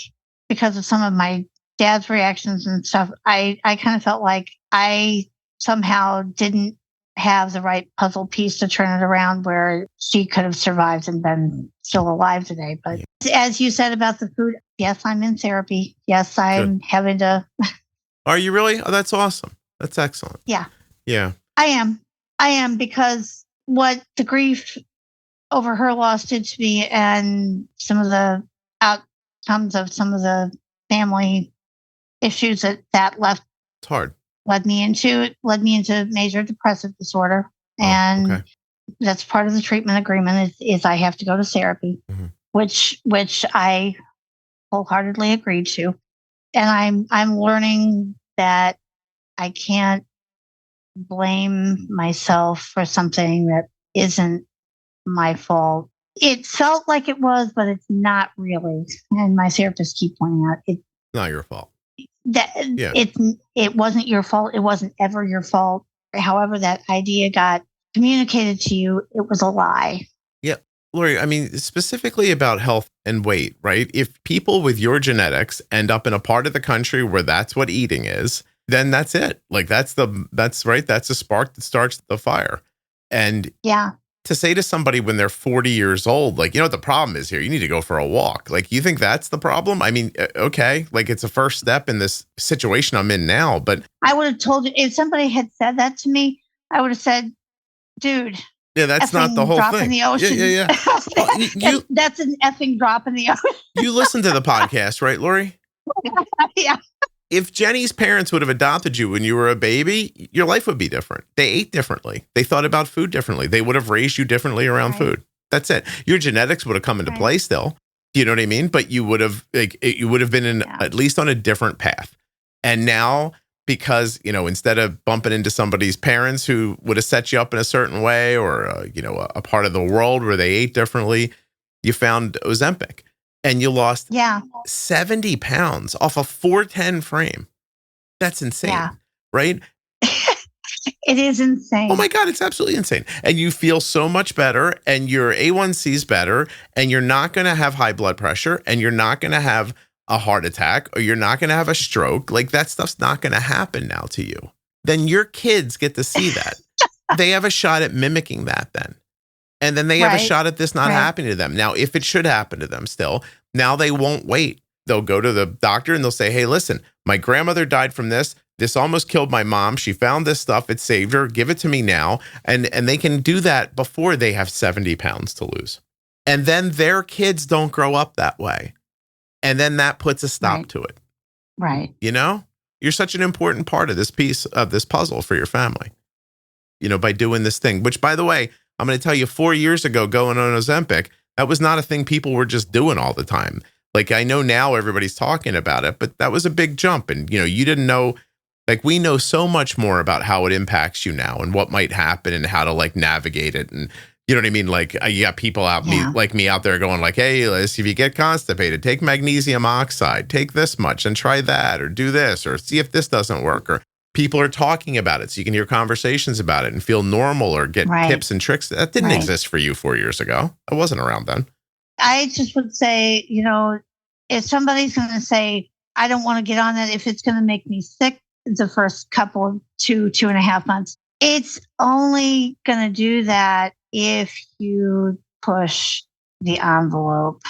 S2: because of some of my dad's reactions and stuff, I kind of felt like I somehow didn't have the right puzzle piece to turn it around where she could have survived and been still alive today. But as you said about the food, yes, I'm in therapy. Yes, I'm having to.
S1: Are you really? Oh, that's awesome. That's excellent.
S2: Yeah.
S1: Yeah.
S2: I am because what the grief over her loss did to me and some of the outcomes of some of the family issues that left.
S1: It's hard.
S2: Led me into major depressive disorder. And that's part of the treatment agreement is I have to go to therapy, which I wholeheartedly agreed to. And I'm learning that I can't blame myself for something that isn't my fault. It felt like it was, but it's not really. And my therapist keep pointing out it's
S1: not your fault.
S2: It wasn't your fault. It wasn't ever your fault. However, that idea got communicated to you, it was a lie. Yeah.
S1: Lori, I mean, specifically about health and weight, right? If people with your genetics end up in a part of the country where that's what eating is, then that's it. Like that's right. That's the spark that starts the fire. And to say to somebody when they're 40 years old, like, what the problem is here? You need to go for a walk. Like, you think that's the problem? I mean, okay, like it's a first step in this situation I'm in now, but
S2: I would have told you if somebody had said that to me, I would have said, dude.
S1: Yeah, that's not the whole
S2: drop
S1: thing.
S2: In the ocean.
S1: Yeah. Well,
S2: that's an effing drop in the ocean.
S1: You listen to the podcast, right, Lori?
S2: Yeah.
S1: If Jenny's parents would have adopted you when you were a baby, your life would be different. They ate differently. They thought about food differently. They would have raised you differently around food. That's it. Your genetics would have come into play still. You know what I mean? But you would have been at least on a different path. And now, because, instead of bumping into somebody's parents who would have set you up in a certain way or, a part of the world where they ate differently, you found Ozempic. And you lost 70 pounds off a 410 frame. That's insane, right?
S2: It is insane.
S1: Oh my God, it's absolutely insane. And you feel so much better and your A1C is better and you're not going to have high blood pressure and you're not going to have a heart attack or you're not going to have a stroke. Like that stuff's not going to happen now to you. Then your kids get to see that. They have a shot at mimicking that then. And then they have a shot at this not happening to them. Now, if it should happen to them still, now they won't wait. They'll go to the doctor and they'll say, hey, listen, my grandmother died from this. This almost killed my mom. She found this stuff. It saved her. Give it to me now. And they can do that before they have 70 pounds to lose. And then their kids don't grow up that way. And then that puts a stop to it.
S2: Right.
S1: You're such an important part of this piece of this puzzle for your family, by doing this thing, which, by the way, I'm going to tell you 4 years ago going on Ozempic, that was not a thing people were just doing all the time. Like I know now everybody's talking about it, but that was a big jump. And, you didn't know, like we know so much more about how it impacts you now and what might happen and how to like navigate it. And you know what I mean? Like you got people like me out there going like, hey, if you get constipated, take magnesium oxide, take this much and try that or do this or see if this doesn't work or people are talking about it, so you can hear conversations about it and feel normal or get tips and tricks. That didn't exist for you 4 years ago. I wasn't around then.
S2: I just would say, if somebody's going to say, I don't want to get on it, if it's going to make me sick the first couple of 2.5 months, it's only going to do that if you push the envelope.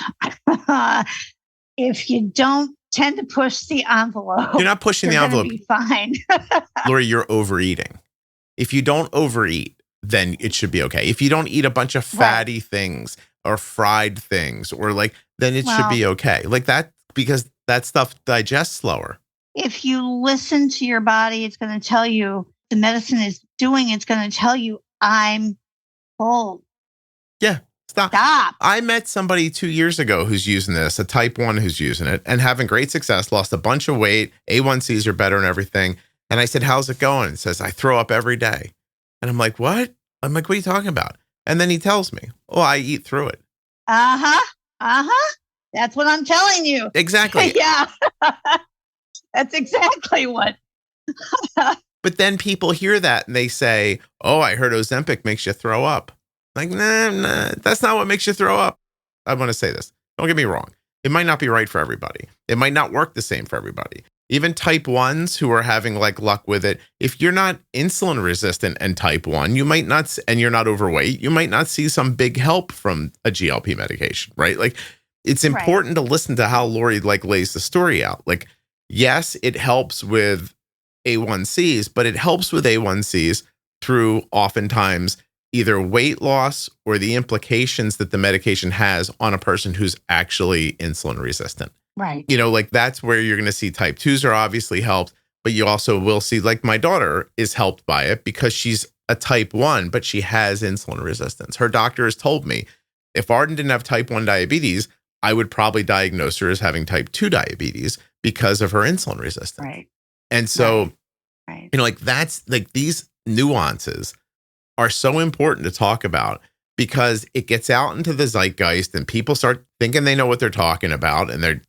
S2: If you don't tend to push the envelope,
S1: you're not pushing the envelope.
S2: Be fine.
S1: Lori, you're overeating. If you don't overeat, then it should be okay. If you don't eat a bunch of fatty things or fried things, or then it should be okay. Like that, because that stuff digests slower. If
S2: you listen to your body, it's going to tell you the medicine is doing. It's going to tell you I'm full.
S1: Yeah. Stop. I met somebody 2 years ago who's using this, a type 1 who's using it and having great success, lost a bunch of weight, A1Cs are better and everything. And I said, how's it going? It says, I throw up every day. And I'm like, what? I'm like, what are you talking about? And then he tells me, oh, I eat through it.
S2: That's what I'm telling you.
S1: Exactly.
S2: Yeah. That's exactly what.
S1: But then people hear that and they say, oh, I heard Ozempic makes you throw up. Like, nah, that's not what makes you throw up. I want to say this. Don't get me wrong. It might not be right for everybody. It might not work the same for everybody. Even type 1s who are having luck with it, if you're not insulin resistant and type 1, you might not, and you're not overweight, you might not see some big help from a GLP medication, right? It's important to listen to how Lori lays the story out. Yes, it helps with A1Cs, but it helps with A1Cs through oftentimes either weight loss or the implications that the medication has on a person who's actually insulin resistant.
S2: Right.
S1: That's where you're going to see type 2s are obviously helped, but you also will see, my daughter is helped by it because she's a type 1, but she has insulin resistance. Her doctor has told me if Arden didn't have type 1 diabetes, I would probably diagnose her as having type 2 diabetes because of her insulin resistance.
S2: Right.
S1: And so, that's these nuances are so important to talk about because it gets out into the zeitgeist and people start thinking they know what they're talking about. And they're,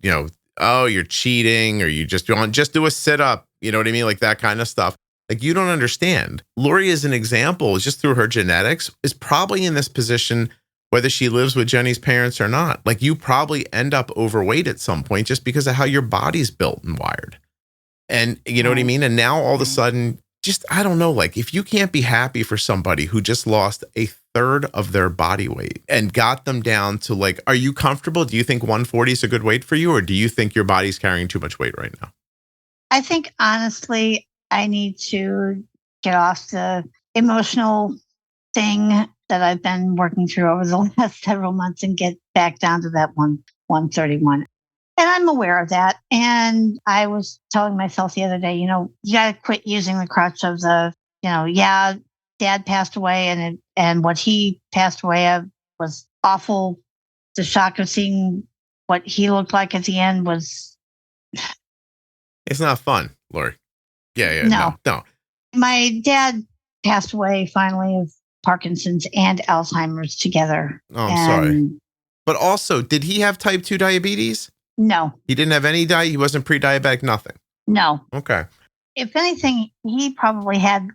S1: oh, you're cheating or you just do a sit up. You know what I mean? That kind of stuff. You don't understand. Lori, as an example, just through her genetics, is probably in this position, whether she lives with Jenny's parents or not. You probably end up overweight at some point just because of how your body's built and wired. And you know what I mean? And now all of a sudden, I don't know, if you can't be happy for somebody who just lost a third of their body weight and got them down to are you comfortable? Do you think 140 is a good weight for you? Or do you think your body's carrying too much weight right now?
S2: I think honestly, I need to get off the emotional thing that I've been working through over the last several months and get back down to that 131. And I'm aware of that. And I was telling myself the other day, you got to quit using the crutch of Dad passed away and what he passed away of was awful. The shock of seeing what he looked like at the end was.
S1: It's not fun, Lori. Yeah. No.
S2: My dad passed away finally of Parkinson's and Alzheimer's together.
S1: Oh, I'm sorry. But also, did he have type 2 diabetes?
S2: No.
S1: He didn't have any diet? He wasn't pre-diabetic? Nothing?
S2: No.
S1: Okay.
S2: If anything, he probably had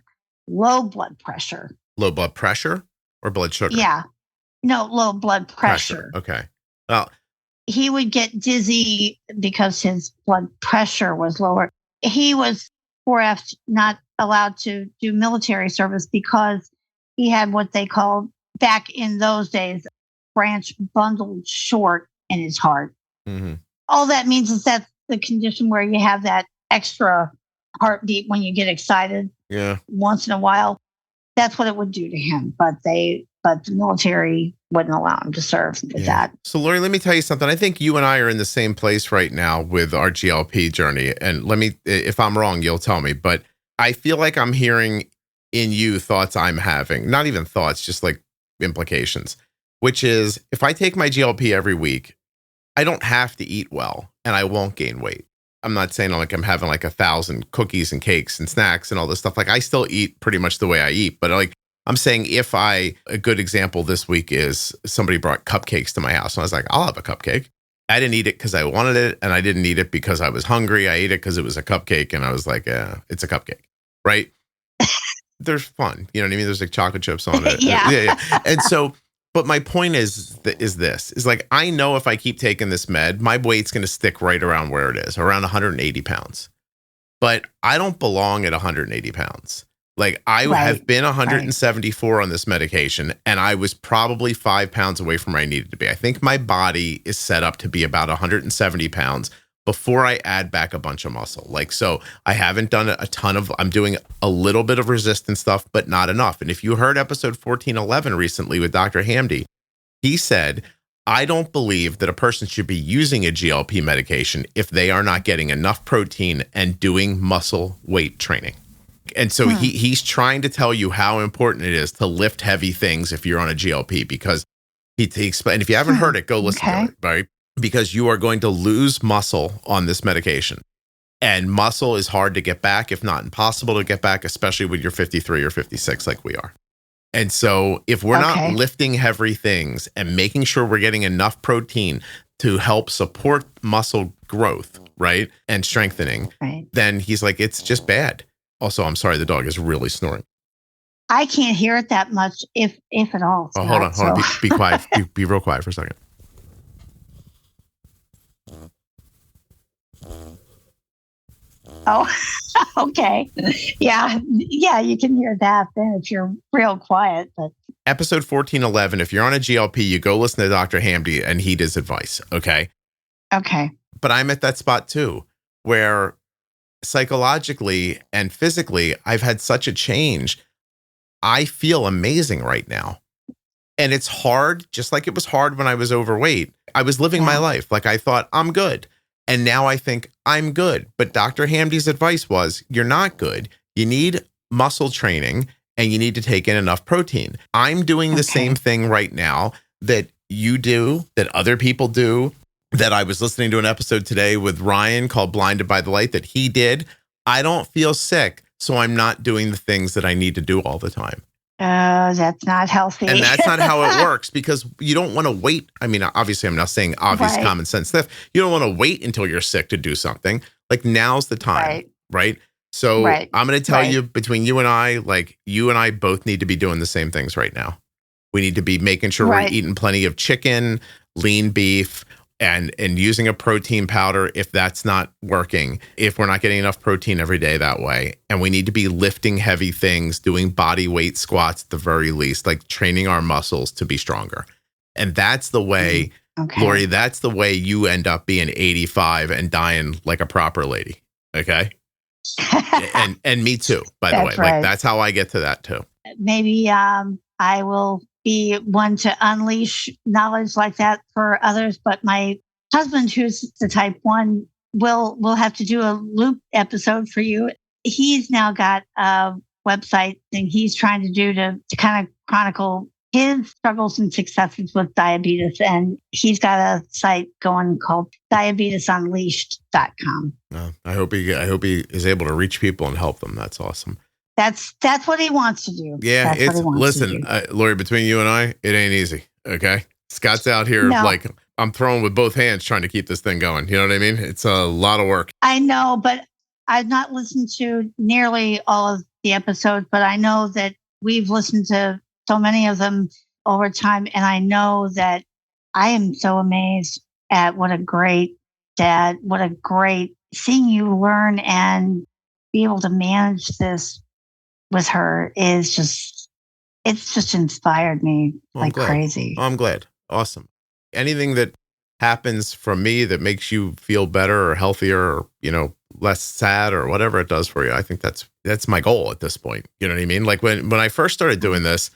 S2: low blood pressure.
S1: Low blood pressure or blood sugar?
S2: Yeah. No, low blood pressure.
S1: Okay. Well,
S2: he would get dizzy because his blood pressure was lower. He was 4F, not allowed to do military service because he had what they called back in those days, branch bundled short in his heart.
S1: Mm-hmm.
S2: All that means is that's the condition where you have that extra heartbeat when you get excited.
S1: Yeah.
S2: Once in a while. That's what it would do to him. But the military wouldn't allow him to serve with that.
S1: So Lori, let me tell you something. I think you and I are in the same place right now with our GLP journey. And if I'm wrong, you'll tell me. But I feel like I'm hearing in you thoughts I'm having, not even thoughts, just implications, which is if I take my GLP every week, I don't have to eat well and I won't gain weight. I'm not saying I'm having 1,000 cookies and cakes and snacks and all this stuff. I still eat pretty much the way I eat, but I'm saying a good example this week is somebody brought cupcakes to my house and I was like, I'll have a cupcake. I didn't eat it because I wanted it and I didn't eat it because I was hungry. I ate it because it was a cupcake and I was like, it's a cupcake. right? They're fun. You know what I mean? There's like chocolate chips on it.
S2: Yeah.
S1: And so, but my point is like, I know if I keep taking this med, my weight's going to stick right around where it is, around 180 pounds. But I don't belong at 180 pounds. Like I have been 174 on this medication, and I was probably 5 pounds away from where I needed to be. I think my body is set up to be about 170 pounds before I add back a bunch of muscle. Like, so I haven't done a ton of, I'm doing a little bit of resistance stuff, but not enough. And if you heard episode 1411 recently with Dr. Hamdi, he said, I don't believe that a person should be using a GLP medication if they are not getting enough protein and doing muscle weight training. And so he's trying to tell you how important it is to lift heavy things if you're on a GLP, because he explained, and if you haven't heard it, go listen to it, right? Because you are going to lose muscle on this medication. And muscle is hard to get back, if not impossible to get back, especially when you're 53 or 56 like we are. And so if we're not lifting heavy things and making sure we're getting enough protein to help support muscle growth, right, and strengthening, then he's like, it's just bad. Also, I'm sorry, the dog is really snoring.
S2: I can't hear it that much, if at all.
S1: Oh, hold on. Be quiet. Be real quiet for a second.
S2: Oh, okay. Yeah, you can hear that then if you're real quiet. But
S1: episode 1411, if you're on a GLP, you go listen to Dr. Hamdi and heed his advice, okay?
S2: Okay.
S1: But I'm at that spot too, where psychologically and physically, I've had such a change. I feel amazing right now. And it's hard, just like it was hard when I was overweight. I was living my life. Like I thought, I'm good. And now I think I'm good. But Dr. Hamdi's advice was, you're not good. You need muscle training and you need to take in enough protein. I'm doing the same thing right now that you do, that other people do, that I was listening to an episode today with Ryan called Blinded by the Light that he did. I don't feel sick, so I'm not doing the things that I need to do all the time.
S2: That's not healthy.
S1: And that's not how it works, because you don't want to wait. I mean, obviously, I'm not saying obvious common sense stuff. You don't want to wait until you're sick to do something. Like, now's the time, right? So I'm going to tell you, between you and I, like, you and I both need to be doing the same things right now. We need to be making sure we're eating plenty of chicken, lean beef, and using a protein powder if that's not working, if we're not getting enough protein every day that way. And we need to be lifting heavy things, doing body weight squats at the very least, like training our muscles to be stronger. And that's the way, Lori, that's the way you end up being 85 and dying like a proper lady. Okay. and me too, by the way. Like, that's how I get to that too.
S2: Maybe I will be one to unleash knowledge like that for others. But my husband, who's the type 1, will have to do a loop episode for you. He's now got a website thing he's trying to do to kind of chronicle his struggles and successes with diabetes. And he's got a site going called diabetesunleashed.com.
S1: I hope he is able to reach people and help them. That's awesome.
S2: That's what he wants to do.
S1: Yeah, listen, Lori, between you and I, it ain't easy. Okay, Scott's out here like I'm throwing with both hands trying to keep this thing going. You know what I mean? It's a lot of work.
S2: I know, but I've not listened to nearly all of the episodes, but I know that we've listened to so many of them over time, and I know that I am so amazed at what a great dad, what a great seeing you learn and be able to manage this with her is just, it's just inspired me like crazy.
S1: I'm glad. Awesome. Anything that happens from me that makes you feel better or healthier or, less sad or whatever it does for you, I think that's my goal at this point. You know what I mean? Like when I first started doing this,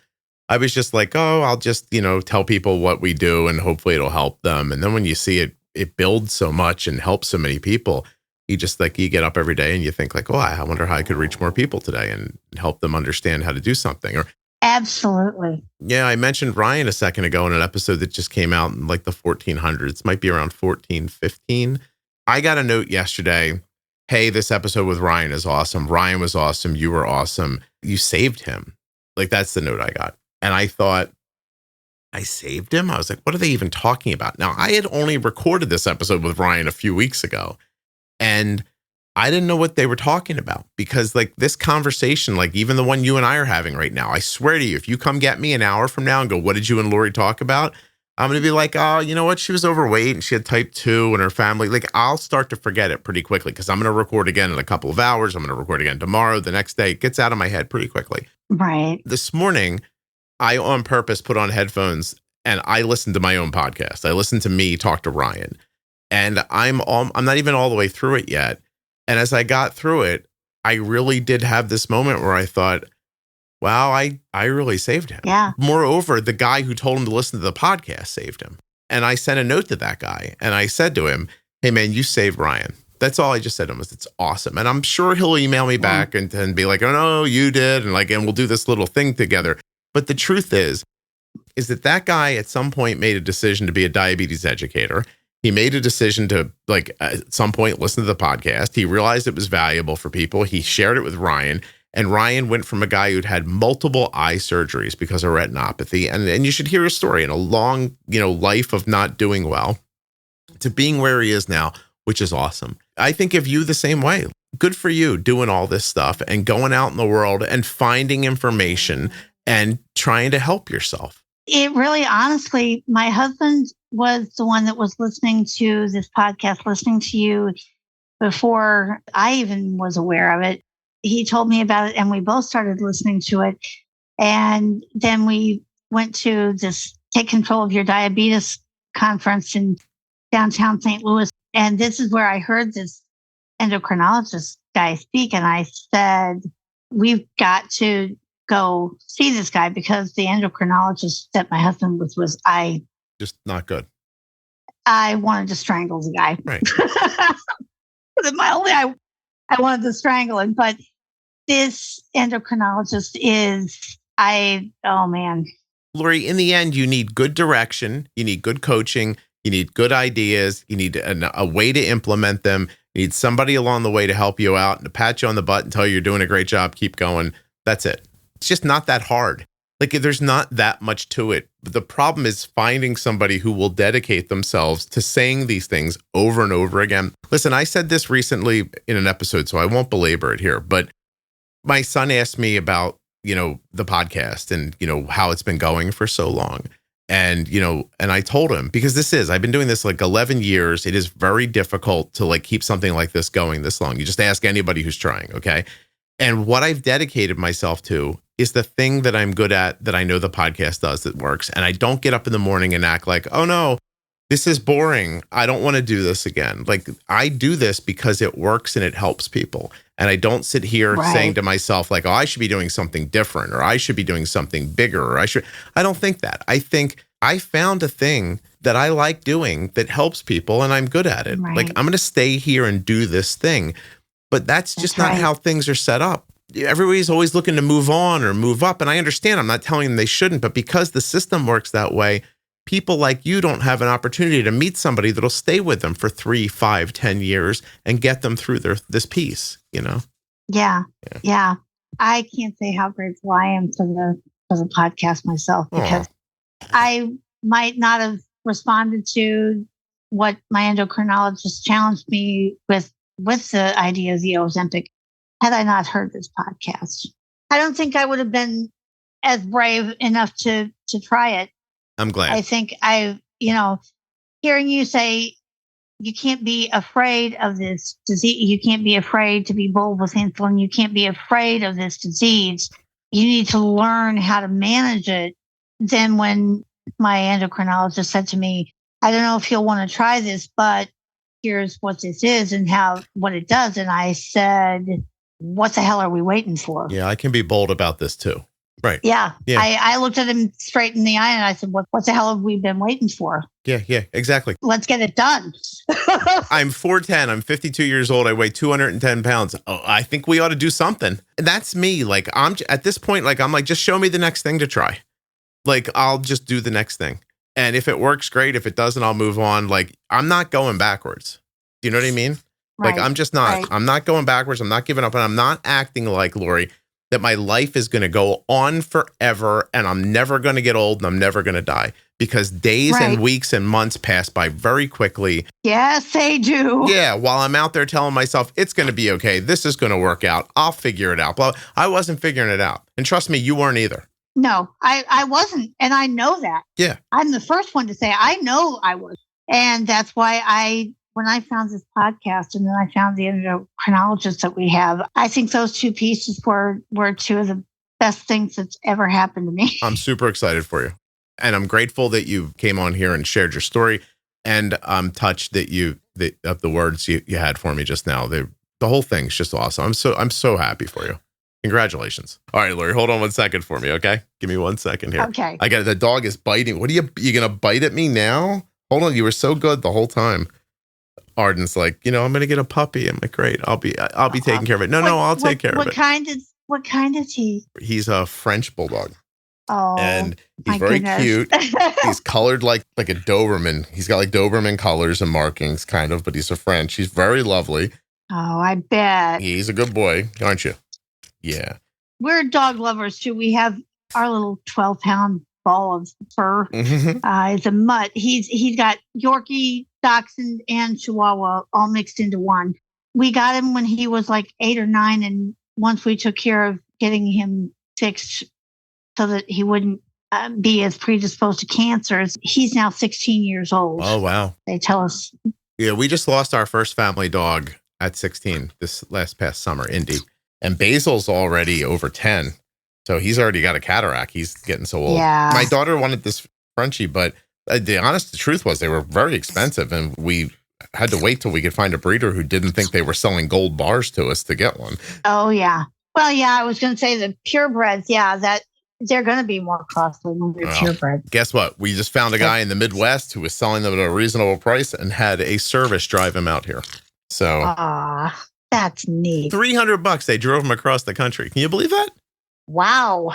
S1: I was just like, oh, I'll just, tell people what we do and hopefully it'll help them. And then when you see it builds so much and helps so many people, you just you get up every day and you think like, oh, I wonder how I could reach more people today and help them understand how to do something. Or
S2: absolutely.
S1: Yeah, I mentioned Ryan a second ago in an episode that just came out in like the 1400s, might be around 14, 15. I got a note yesterday. Hey, this episode with Ryan is awesome. Ryan was awesome. You were awesome. You saved him. Like, that's the note I got. And I thought, I saved him? I was like, what are they even talking about? Now, I had only recorded this episode with Ryan a few weeks ago. And I didn't know what they were talking about, because like this conversation, like even the one you and I are having right now, I swear to you, if you come get me an hour from now and go, what did you and Lori talk about? I'm going to be like, oh, you know what? She was overweight and she had type 2 and her family. Like, I'll start to forget it pretty quickly, because I'm going to record again in a couple of hours. I'm going to record again tomorrow, the next day. It gets out of my head pretty quickly.
S2: Right.
S1: This morning, I on purpose put on headphones and I listened to my own podcast. I listened to me talk to Ryan, and I'm not even all the way through it yet. And as I got through it, I really did have this moment where I thought, wow, I really saved him.
S2: Yeah.
S1: Moreover, the guy who told him to listen to the podcast saved him. And I sent a note to that guy and I said to him, hey man, you saved Ryan. That's all I just said to him. It's awesome. And I'm sure he'll email me back and be like, oh no, you did. And we'll do this little thing together. But the truth is that guy at some point made a decision to be a diabetes educator. He made a decision to at some point listen to the podcast. He realized it was valuable for people. He shared it with Ryan, and Ryan went from a guy who'd had multiple eye surgeries because of retinopathy. And you should hear his story, in a long, life of not doing well, to being where he is now, which is awesome. I think of you the same way. Good for you doing all this stuff and going out in the world and finding information and trying to help yourself.
S2: It really, honestly, my husband was the one that was listening to this podcast, listening to you before I even was aware of it. He told me about it and we both started listening to it. And then we went to this Take Control of Your Diabetes conference in downtown St. Louis. And this is where I heard this endocrinologist guy speak. And I said, we've got to go see this guy, because the endocrinologist that my husband was
S1: just not good.
S2: I wanted to strangle the guy.
S1: Right.
S2: Mildly, I wanted to strangle him. But this endocrinologist is, oh man.
S1: Lori, in the end, you need good direction. You need good coaching. You need good ideas. You need a way to implement them. You need somebody along the way to help you out and to pat you on the butt and tell you you're doing a great job. Keep going. That's it. It's just not that hard. There's not that much to it. But the problem is finding somebody who will dedicate themselves to saying these things over and over again. Listen, I said this recently in an episode, so I won't belabor it here, but my son asked me about, the podcast and, how it's been going for so long. And, and I told him, because I've been doing this 11 years. It is very difficult to keep something like this going this long. You just ask anybody who's trying. Okay. And what I've dedicated myself to is the thing that I'm good at, that I know the podcast does, that works. And I don't get up in the morning and act like, oh no, this is boring. I don't want to do this again. I do this because it works and it helps people. And I don't sit here saying to myself oh, I should be doing something different, or I should be doing something bigger, or I don't think that. I think I found a thing that I like doing that helps people and I'm good at it.
S2: Right.
S1: I'm going to stay here and do this thing. But that's just not how things are set up. Everybody's always looking to move on or move up. And I understand, I'm not telling them they shouldn't, but because the system works that way, people like you don't have an opportunity to meet somebody that'll stay with them for 3, 5, 10 years and get them through this piece,
S2: Yeah. I can't say how grateful I am for the podcast myself, because I might not have responded to what my endocrinologist challenged me with the idea of the Ozempic had I not heard this podcast. I don't think I would have been as brave enough to try it.
S1: I'm glad.
S2: I think hearing you say you can't be afraid of this disease, you can't be afraid to be bold with insulin, you can't be afraid of this disease, you need to learn how to manage it. Then when my endocrinologist said to me, I don't know if you'll want to try this, but here's what this is and what it does. And I said, what the hell are we waiting for?
S1: Yeah, I can be bold about this too. Right.
S2: Yeah. I looked at him straight in the eye and I said, what the hell have we been waiting for?
S1: Yeah, exactly.
S2: Let's get it done.
S1: I'm 4'10". I'm 52 years old. I weigh 210 pounds. Oh, I think we ought to do something. And that's me. I'm at this point, I'm just show me the next thing to try. I'll just do the next thing. And if it works, great. If it doesn't, I'll move on. I'm not going backwards. Do you know what I mean?
S2: Right.
S1: I'm just not.
S2: Right.
S1: I'm not going backwards. I'm not giving up. And I'm not acting like, Lori, that my life is going to go on forever and I'm never going to get old and I'm never going to die. because days and weeks and months pass by very quickly.
S2: Yes, they do.
S1: Yeah, while I'm out there telling myself, it's going to be okay. This is going to work out. I'll figure it out. But I wasn't figuring it out. And trust me, you weren't either.
S2: No, I wasn't. And I know that.
S1: Yeah.
S2: I'm the first one to say, I know I was. And that's why when I found this podcast and then I found the endocrinologist that we have, I think those two pieces were two of the best things that's ever happened to me.
S1: I'm super excited for you. And I'm grateful that you came on here and shared your story. And I'm touched that of the words you had for me just now. The whole thing's just awesome. I'm so happy for you. Congratulations. All right, Lori, hold on 1 second for me, okay? Give me 1 second here.
S2: Okay.
S1: The dog is biting. What are you going to bite at me now? Hold on, you were so good the whole time. Arden's like, I'm going to get a puppy. I'm like, great. I'll be taking care of it. No, I'll take care of it.
S2: What kind is he?
S1: He's a French bulldog.
S2: Oh,
S1: and he's very cute. He's colored like a Doberman. He's got like Doberman colors and markings kind of, but he's a French. He's very lovely.
S2: Oh, I bet.
S1: He's a good boy, aren't you? Yeah.
S2: We're dog lovers too. We have our little 12-pound ball of fur. It's a mutt. He's got Yorkie, Dachshund, and Chihuahua all mixed into one. We got him when he was like 8 or 9, and once we took care of getting him fixed so that he wouldn't be as predisposed to cancers, he's now 16 years old.
S1: Oh, wow.
S2: They tell us.
S1: Yeah, we just lost our first family dog at 16 this past summer, Indy. And Basil's already over 10. So he's already got a cataract. He's getting so old.
S2: Yeah.
S1: My daughter wanted this Frenchie, but the truth was they were very expensive. And we had to wait till we could find a breeder who didn't think they were selling gold bars to us to get one.
S2: Oh, yeah. Well, yeah, I was going to say the purebreds. Yeah, that they're going to be more costly when they're purebreds.
S1: Guess what? We just found a guy in the Midwest who was selling them at a reasonable price and had a service drive him out here. So.
S2: That's neat.
S1: $300. They drove him across the country. Can you believe that?
S2: Wow.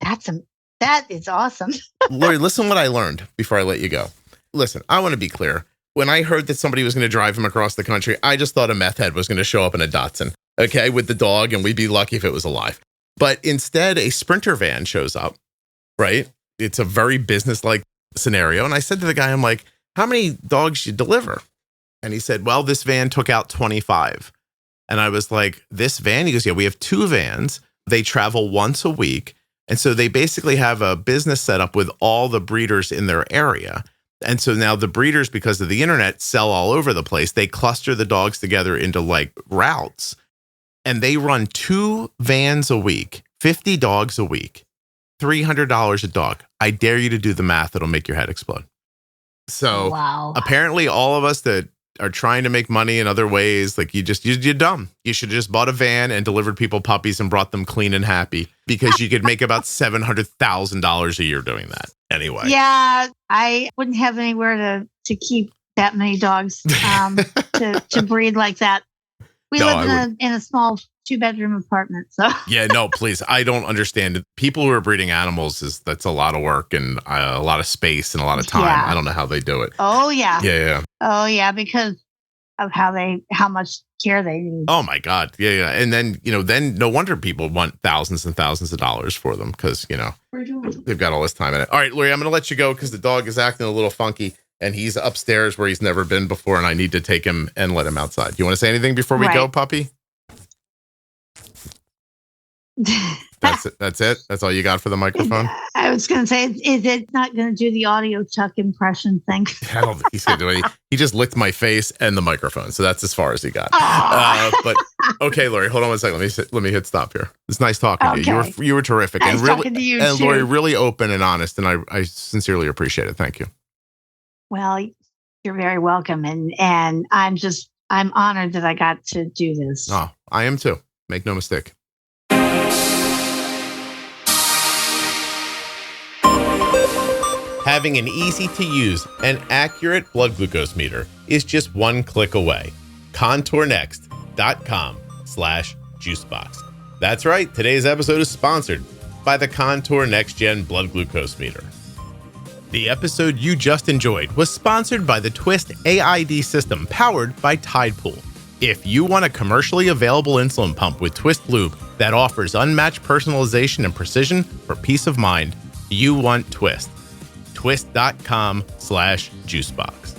S2: That is awesome.
S1: Lori, listen what I learned before I let you go. Listen, I want to be clear. When I heard that somebody was going to drive him across the country, I just thought a meth head was going to show up in a Datsun, okay, with the dog, and we'd be lucky if it was alive. But instead, a Sprinter van shows up, right? It's a very business-like scenario. And I said to the guy, I'm like, how many dogs you deliver? And he said, well, this van took out 25. And I was like, this van? He goes, yeah, we have 2 vans. They travel once a week. And so they basically have a business set up with all the breeders in their area. And so now the breeders, because of the internet, sell all over the place. They cluster the dogs together into like routes. And they run 2 vans a week, 50 dogs a week, $300 a dog. I dare you to do the math. It'll make your head explode. So apparently all of us that are trying to make money in other ways, like you're dumb. You should have just bought a van and delivered people puppies and brought them clean and happy, because you could make about $700,000 a year doing that. Anyway.
S2: Yeah, I wouldn't have anywhere to keep that many dogs to breed like that. We live in a small 2-bedroom apartment. So
S1: yeah, no, please. I don't understand it. People who are breeding animals, that's a lot of work and a lot of space and a lot of time. Yeah. I don't know how they do it.
S2: Oh yeah.
S1: Yeah.
S2: Oh yeah, because of how much care they need.
S1: Oh my God. Yeah. And then, then no wonder people want thousands and thousands of dollars for them, because, they've got all this time in it. All right, Lori, I'm going to let you go because the dog is acting a little funky. And he's upstairs where he's never been before, and I need to take him and let him outside. You want to say anything before we go, puppy? That's it. That's all you got for the microphone?
S2: I was going to say, is it not going to do the audio Chuck impression thing?
S1: I don't think he's going to do anything. He just licked my face and the microphone, so that's as far as he got. But okay, Lori, hold on 1 second. Let me hit stop here. It's nice talking to you. You were terrific,
S2: nice talking to you too.
S1: Lori, really open and honest, and I sincerely appreciate it. Thank you.
S2: Well, you're very welcome. And I'm honored that I got to do this.
S1: Oh, I am too. Make no mistake. Having an easy to use and accurate blood glucose meter is just one click away. ContourNext.com/juicebox. That's right. Today's episode is sponsored by the Contour NextGen blood glucose meter. The episode you just enjoyed was sponsored by the twiist AID system powered by Tide Pool. If you want a commercially available insulin pump with twiist lube that offers unmatched personalization and precision for peace of mind, you want twiist. twiist.com/juicebox.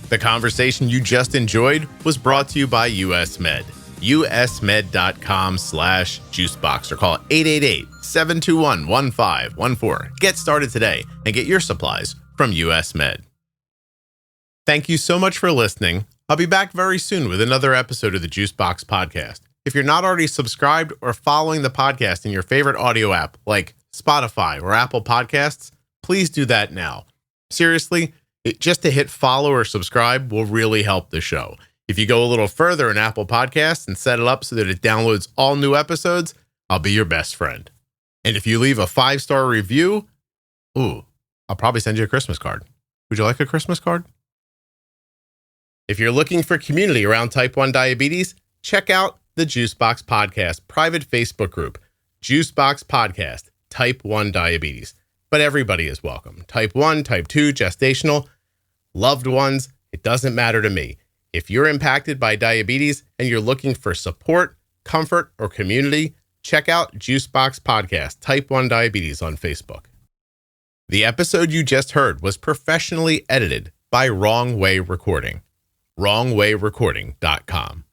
S1: The conversation you just enjoyed was brought to you by US Med. usmed.com/juicebox or call 888-721-1514. Get started today and get your supplies from US Med. Thank you so much for listening. I'll be back very soon with another episode of the Juicebox Podcast. If you're not already subscribed or following the podcast in your favorite audio app like Spotify or Apple Podcasts, please do that now. Seriously, just to hit follow or subscribe will really help the show. If you go a little further in Apple Podcasts and set it up so that it downloads all new episodes, I'll be your best friend. And if you leave a 5-star review, I'll probably send you a Christmas card. Would you like a Christmas card? If you're looking for community around type 1 diabetes, check out the Juicebox Podcast private Facebook group, Juicebox Podcast, type 1 diabetes. But everybody is welcome. Type 1, type 2, gestational, loved ones, it doesn't matter to me. If you're impacted by diabetes and you're looking for support, comfort, or community, check out Juicebox Podcast, Type 1 Diabetes on Facebook. The episode you just heard was professionally edited by Wrong Way Recording. WrongWayRecording.com.